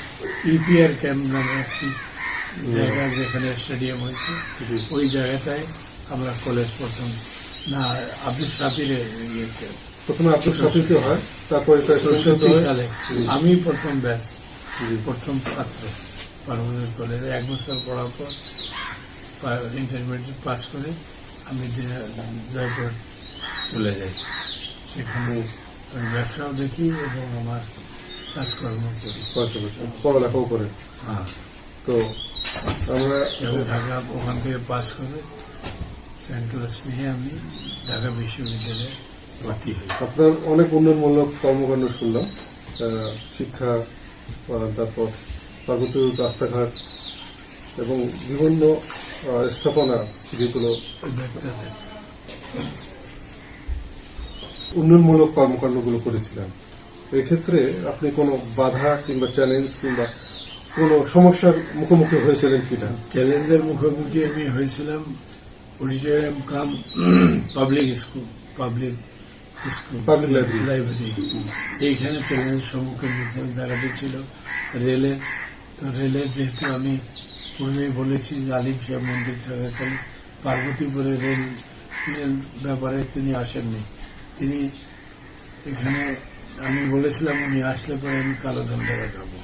A: ইপিআর ক্যাম্প নামে একটি জায়গা যেখানে স্টেডিয়াম হয়েছে, ওই জায়গাটায় আমরা কলেজ প্রথম না আব্দুল শাফিরের
B: প্রথমে আব্দুল শাফিরকে হয়, তারপরে
A: আমি প্রথম ব্যাচ, প্রথম ছাত্র পার্বতীপুর কলেজে। 1 বছর পড়ার পর ইন্টারমিডিয়েট পাস করে আমি জয়পুর চলে যাই। সেখানে আমি ব্যবসাও দেখি এবং আমার কাজকর্ম করি,
B: পড়ালেখাও করে।
A: হ্যাঁ,
B: তো আমরা
A: ঢাকা ওখান থেকে পাস করে সেন্ট ক্লাস নিয়ে আমি ঢাকা বিশ্ববিদ্যালয়ে ভর্তি হই।
B: আপনার অনেক উন্নয়নমূলক কর্মকাণ্ড শুনলাম, শিক্ষা, তারপর পার্বত্য রাস্তাঘাট এবং বিভিন্ন স্থাপনা, যেগুলো উন্নয়নমূলক কর্মকাণ্ডগুলো করেছিলেন, এক্ষেত্রে আপনি কোনো বাধা কিংবা চ্যালেঞ্জ কিংবা কোনো সমস্যার মুখোমুখি হয়েছিলেন কিনা?
A: চ্যালেঞ্জের মুখোমুখি আমি হয়েছিলাম অডিটোরিয়াম কাম পাবলিক লাইব্রেরি, এইখানে চ্যালেঞ্জের সম্মুখীন হয়েছিলাম। জায়গাটি ছিল রেলে, তো রেলের যেহেতু আমি পূর্বেই বলেছি আলিম সাহেব মন্দির থাকাকালীন পার্বতীপুরে রেল ব্যাপারে তিনি আসেননি। তিনি এখানে আমি বলেছিলাম উনি আসলে পরে আমি কালো ঝান্ডা দেখাবো,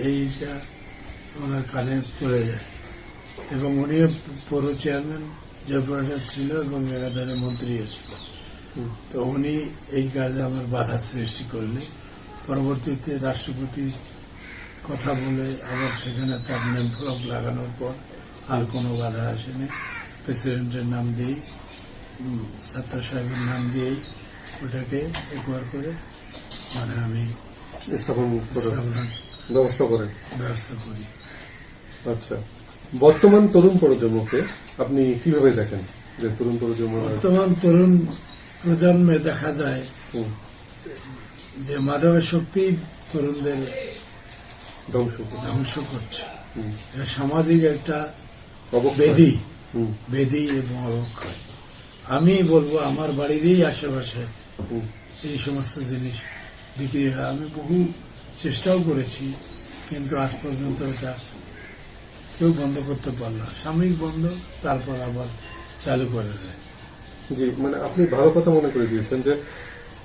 A: এইটা ওনার কানে চলে যায় এবং উনিও পৌর চেয়ারম্যান জয়প্রকাশ ছিল এবং একাধারে মন্ত্রীও ছিল। তো উনি এই কাজে আমার বাধা সৃষ্টি করলে পরবর্তীতে রাষ্ট্রপতি কথা বলে আবার সেখানে তার নেম ফলক লাগানোর পর আর কোনো বাধা আসেনি। প্রেসিডেন্টের নাম দিয়েই ছাত্র সাহেবের নাম দিয়েই ওটাকে একবার করে মানে আমি
B: স্থাপন করে
A: স্থাপনার
B: ব্যবস্থা করেন।
A: ব্যবস্থা করি।
B: আচ্ছা, বর্তমান তরুণ প্রজন্মকে আপনি কিভাবে দেখেন? যে তরুণ প্রজন্ম
A: বর্তমান তরুণ প্রজন্মে দেখা যায়
B: হুম,
A: যে মাদকের শক্তি তরুণদের
B: ধ্বংস
A: ধ্বংস করছে।
B: হুম,
A: এটা সামাজিক একটা
B: অবক্ষয়।
A: বেধি
B: হুম,
A: বেধি এবং অবক্ষয়। আমি বলবো আমার বাড়িরই আশেপাশে
B: হুম,
A: এই সমস্ত জিনিস বিক্রি হয়। আমি বহু চেষ্টাও করেছি, কিন্তু আজ পর্যন্ত এটা কেউ বন্ধ করতে পারল না। সাময়িক বন্ধ, তারপর আবার চালু করে দেয়।
B: জি, মানে আপনি ভালো কথা মনে করে দিয়েছেন যে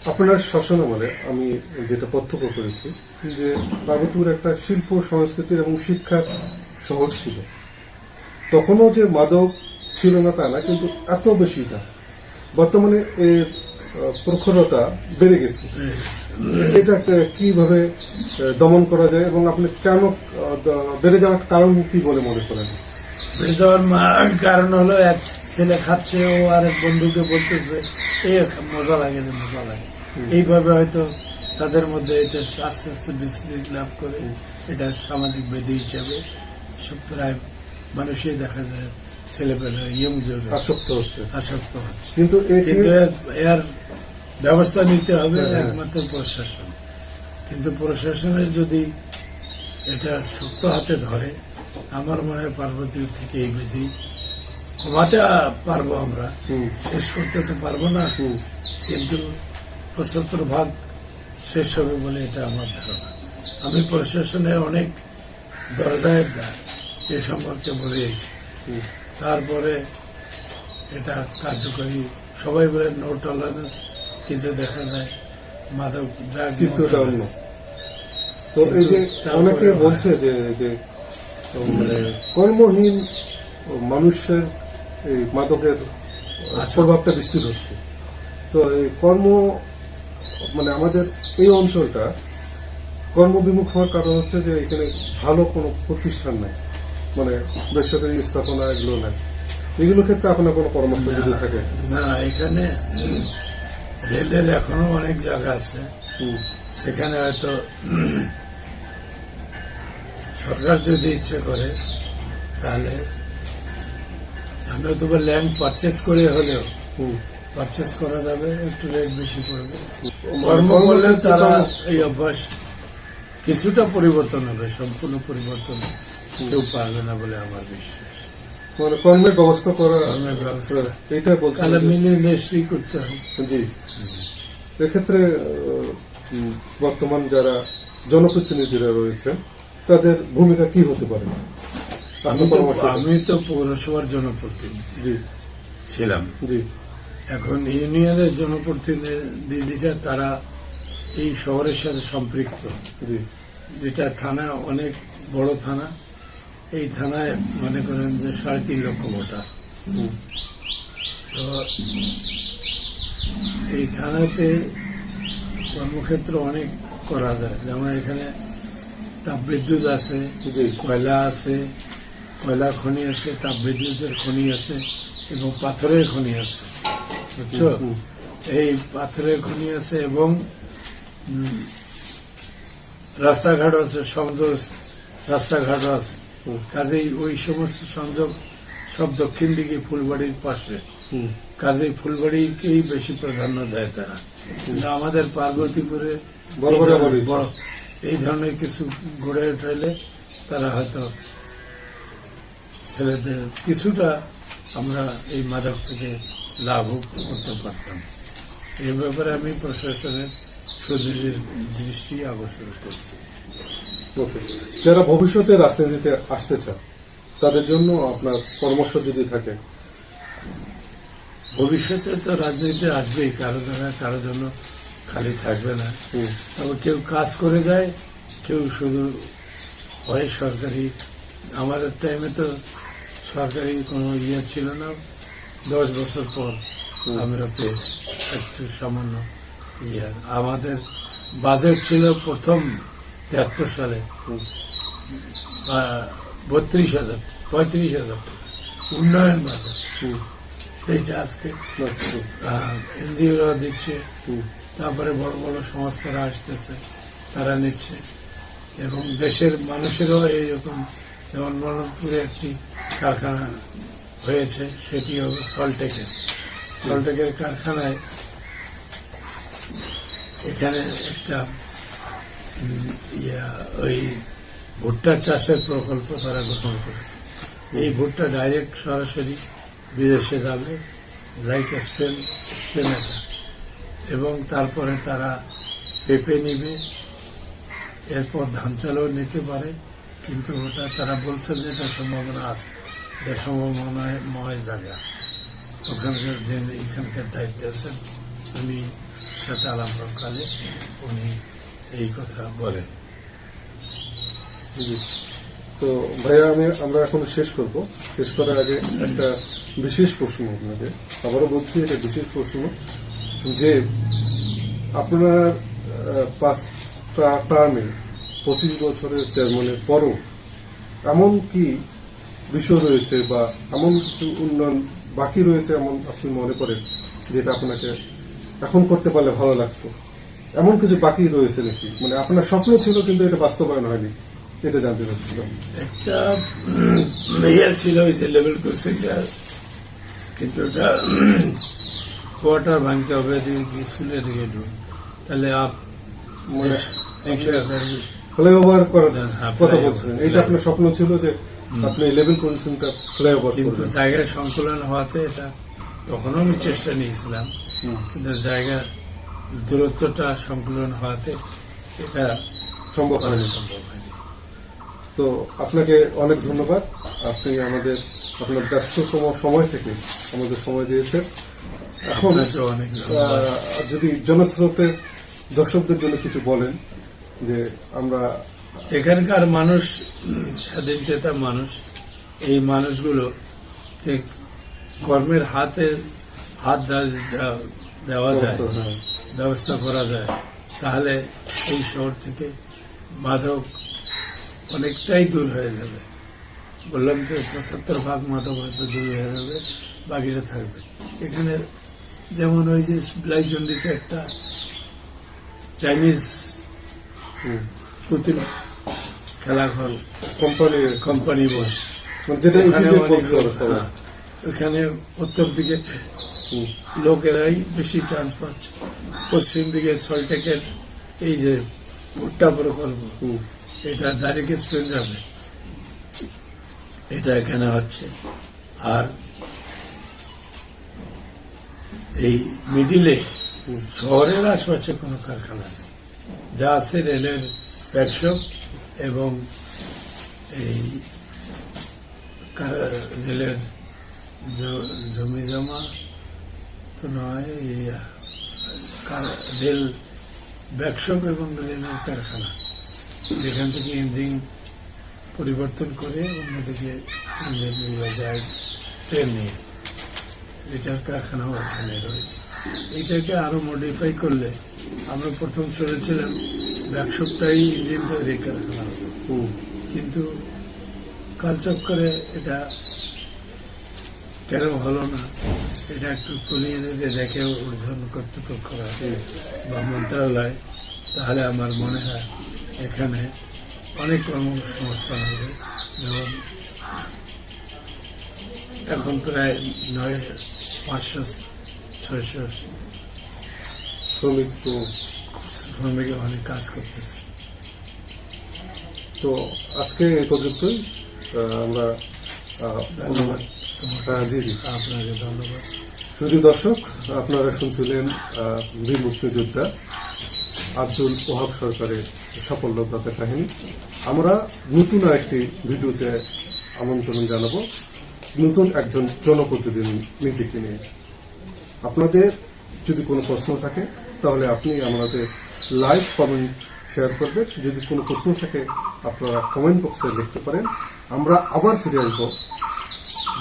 B: আপনার শাসন আমলে আমি যেটা প্রত্যক্ষ করেছি যে পার্বতীপুর একটা শিল্প সংস্কৃতির এবং শিক্ষার শহর ছিল। তখনও যে মাদক ছিল না তা না, কিন্তু এত বেশি না। বর্তমানে এর প্রখরতা বেড়ে গেছে। এটা কিভাবে দমন করা যায় এবং আপনি কেন বেড়ে যাওয়ার কারণ কি বলে মনে করেন?
A: বেড়ে যাওয়ার কারণ হলো এক ছেলে খাচ্ছে, ও আরেক বন্ধুকে বলতেছে এ মজা লাগে রে, মজা লাগে। এইভাবে হয়তো তাদের মধ্যে এটা আস্তে আস্তে বিস্তৃতি লাভ করে এটা সামাজিক বেদি হিসাবে প্রায় মানুষই দেখা যায় ছেলেপেলে ইয়ং
B: আসক্ত হচ্ছে।
A: আসক্ত হচ্ছে।
B: কিন্তু
A: কিন্তু এর ব্যবস্থা নিতে হবে
B: হ্যাঁ।
A: একমাত্র প্রশাসন। কিন্তু প্রশাসনের যদি এটা শক্ত হাতে ধরে, আমার মনে হয় পার্বতীপুর থেকে এই বিধি কমাতে পারবো আমরা,
B: হুম,
A: শেষ করতে তো পারবো না,
B: হুম,
A: কিন্তু ৭৫% শেষ হবে বলে এটা আমার ধারণা। আমি প্রশাসনের অনেক দরজায় এ সম্পর্কে বলেছি।
B: হুম,
A: তারপরে এটা কার্যকরী, সবাই বলে নো টলারেন্স, কিন্তু দেখা যায় মাদক ড্রাগ
B: চিত্রটা অন্য। তো এই যে অনেকে বলছে যে যে মানে কর্মহীন মানুষের এই মাদকের প্রভাবটা বিস্তৃত হচ্ছে। তো এই কর্ম মানে আমাদের এই অঞ্চলটা কর্মবিমুখ হওয়ার কারণ হচ্ছে যে এখানে ভালো কোনো প্রতিষ্ঠান নাই, মানে বেসরকারি স্থাপনা এগুলো নাই। এগুলো ক্ষেত্রে আপনার কোনো পরামর্শ যদি থাকে?
A: না, এখানে রেলের এখনো অনেক জায়গা আছে,
B: হুম,
A: সেখানে হয়তো সরকার যদি ইচ্ছে করে তাহলে আমরা তো ল্যান্ড পারচেস করে হলেও
B: হুম,
A: পারচেস করা যাবে, একটু রেট বেশি পড়বে। কর্ম করলে তারা এই অভ্যাস কিছুটা পরিবর্তন হবে, সম্পূর্ণ পরিবর্তন কেউ পারবে না বলে আমার বিশ্বাস।
B: মানে কর্মের ব্যবস্থা করা,
A: কর্মের ব্যবস্থা
B: এটা বলছেন
A: তাহলে
B: যে-
A: মিলিয়ে নিশ্চয়ই করতে হবে।
B: জি, এক্ষেত্রে বর্তমান যারা জনপ্রতিনিধিরা রয়েছে তাদের ভূমিকা কি হতে পারে?
A: আমি তো পৌরসভার জনপ্রতিনিধি
B: জি,
A: ছিলাম।
B: জি,
A: এখন ইউনিয়নের জনপ্রতিনিধিরা তারা এই শহরের সাথে সম্পৃক্ত।
B: জি,
A: যেটা থানা অনেক বড় থানা, এই থানায় মনে করেন যে ৩.৫ লক্ষ ভোটার।
B: হুম,
A: তো এই থানাতে কর্মক্ষেত্র অনেক করা যায়। যেমন এখানে তাপবিদ্যুৎ আছে,
B: জি,
A: কয়লা আছে, কয়লা খনি আছে, তাপবিদ্যুতের খনি আছে এবং পাথরের খনি আছে, বুঝছো?
B: হুম,
A: এই পাথরের খনি আছে এবং রাস্তাঘাট আছে, সংযোগ রাস্তাঘাটও আছে।
B: হুম,
A: কাজেই ওই সমস্ত সংযোগ সব দক্ষিণ দিকে ফুলবাড়ির পাশে।
B: হুম,
A: কাজেই ফুলবাড়িকেই বেশি প্রাধান্য দেয় তারা। কিন্তু আমাদের পার্বতীপুরে
B: বড় বড় বাড়ি।
A: এই ধরনের কিছু গড়ে উঠাইলে তারা হয়তো ছেলেদের কিছুটা আমরা এই মাদক থেকে লাভ করতে পারতাম। এই ব্যাপারে আমি প্রশাসনের সুদৃঢ় দৃষ্টি আকর্ষণ করছি।
B: ওকে। যারা ভবিষ্যতে রাজনীতিতে আসতে চান তাদের জন্য আপনার পরামর্শ যদি থাকে?
A: ভবিষ্যতে তো রাজনীতিতে আসবেই, কারো জায়গায় কারো জন্য খালি থাকবে না।
B: হুম,
A: তবে কেউ কাজ করে যায়, কেউ শুধু হয় সরকারি। আমাদের টাইমে তো সরকারি কোনো ইয়ে ছিল না, 10 বছর পর আমরা পেয়েছি একটু সামান্য ইয়ে। আমাদের বাজেট ছিল প্রথম 73 সালে 32,000 35,000 টাকা উন্নয়ন বাজেট। সেইটা আজকে এনজিওরা দিচ্ছে, তারপরে বড় বড় সংস্থারা আসতেছে, তারা নিচ্ছে, এবং দেশের মানুষেরও এইরকম, যেমন মনোপুরে একটি কারখানা হয়েছে, সেটি হবে সল্টেকের কারখানায়। এখানে একটা ওই ভুট্টা চাষের প্রকল্প তারা গঠন করেছে। এই ভুট্টা ডাইরেক্ট সরাসরি বিদেশে যাবে, লাইক স্পেন, এবং তারপরে তারা পেঁপে নিবে, এরপর ধান চালও নিতে পারে। কিন্তু ওটা তারা বলছে যে এটা সম্ভাবনা আছে, এটা সম্ভাবনাময় জায়গা। ওখানকার যে এখানকার দায়িত্ব আছেন, উনি সাথে আলামকালে উনি এই কথা বলেন।
B: তো ভাইয়া আমরা এখন শেষ করব। শেষ করার আগে একটা বিশেষ প্রশ্ন আপনাদের, আবারও বলছি এটা বিশেষ প্রশ্ন, যে আপনার 5 টার্মে 25 বছরের চেয়ারম্যানের পরও এমন কি বিষয় রয়েছে বা এমন কিছু উন্নয়ন বাকি রয়েছে এমন আপনি মনে করেন যেটা আপনাকে এখন করতে পারলে ভালো লাগতো? এমন কিছু বাকি রয়েছে নাকি, মানে আপনার স্বপ্ন ছিল কিন্তু এটা বাস্তবায়ন হয়নি, এটা জানতে চাচ্ছিলাম।
A: একটা ইয়ে ছিল ওই যে লেভেল ক্রসিংটা, কিন্তু ওটা কোয়ার্টার ভাঙতে হবে, স্কুলের দিকে ঢুক, তাহলে
B: মানে ফ্লাইওভার করার কথা বলছিলেন, এইটা আপনার স্বপ্ন ছিল যে আপনি লেভেল ক্রসিংটা ফ্লাইওভার,
A: কিন্তু জায়গায় সংকুলন হওয়াতে এটা তখনও আমি চেষ্টা নিয়েছিলাম, কিন্তু জায়গা দূরত্বটা সংকুলন হওয়াতে এটা
B: সম্ভব হয়নি। তো আপনাকে অনেক ধন্যবাদ, আপনি আপনার ব্যস্ততম সময় থেকে আমাদের সময় দিয়েছেন। এখন
A: অনেক
B: যদি জনস্রোতের দর্শকদের জন্য কিছু বলেন, যে আমরা
A: এখানকার মানুষ স্বাধীন চেতা মানুষ, এই মানুষগুলো কর্মের হাত দেওয়া যায়, ব্যবস্থা করা যায়, তাহলে এই শহর থেকে মাদক অনেকটাই দূর হয়ে যাবে। বললাম যে 75% মাদক হয়তো দূর হয়ে যাবে, বাকিটা থাকবে। এখানে যেমন ওই যে বিলাইচন্ডিতে একটা চাইনিজ পুতুল খেলা ঘর কোম্পানি বস, ওখানে উত্তর দিকে লোকেরাই বেশি চান্স পাচ্ছে, পশ্চিম দিকে সল্টেকের এই যে ভুট্টা প্রকল্প, এটা ডাইরেক্ট স্পেন যাবে, এটা এখানে হচ্ছে। আর এই মিডিলে শহরের আশপাশে কোনো কারখানা নেই, যা আছে রেলের ওয়ার্কশপ এবং এই রেলের জমি জমা তো নয়, রেল ওয়ার্কশপ এবং রেলের কারখানা, যেখান থেকে ইঞ্জিন পরিবর্তন করে অন্যদিকে ইঞ্জিন নিয়ে যায় ট্রেন নিয়ে, এটার কারখানাও ওখানে রয়েছে। এইটাকে আরো মডিফাই করলে, আমরা প্রথম শুনেছিলাম ওয়ার্কশপটাই ইঞ্জিন তৈরি কারখানা হবে, কিন্তু কালচক্করে এটা কেন হলো না, এটা একটু তুলিয়ে দিতে দেখে ঊর্ধ্বতন কর্তৃপক্ষরা বা মন্ত্রণালয়, তাহলে আমার মনে হয় এখানে অনেক কর্মসংস্থান হবে। যেমন এখন প্রায় 500-600 শ্রমিক অনেক কাজ করতেছে।
B: তো আজকে এই পর্যন্তই, আমরা
A: ধন্যবাদ
B: জি
A: আপনাকে, ধন্যবাদ।
B: শুধু দর্শক, আপনারা শুনছিলেন বীর মুক্তিযোদ্ধা আব্দুল ওহাব সরকারের সাফল্যগাথা কাহিনী। আমরা নতুন আরেকটি ভিডিওতে আমন্ত্রণ জানাবো নতুন একজন জনপ্রতিনিধিকে নিয়ে। আপনাদের যদি কোনো প্রশ্ন থাকে তাহলে আপনি আমাদের লাইক, কমেন্ট, শেয়ার করবেন। যদি কোনো প্রশ্ন থাকে আপনারা কমেন্ট বক্সে লিখতে পারেন। আমরা আবার ফিরে আসবো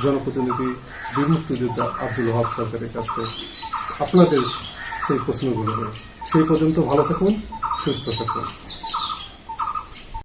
B: জনপ্রতিনিধি বীর মুক্তিযোদ্ধা আব্দুল ওহাব সরকারের কাছে আপনাদের সেই প্রশ্নগুলো। সেই পর্যন্ত ভালো থাকুন, সুস্থ থাকুন।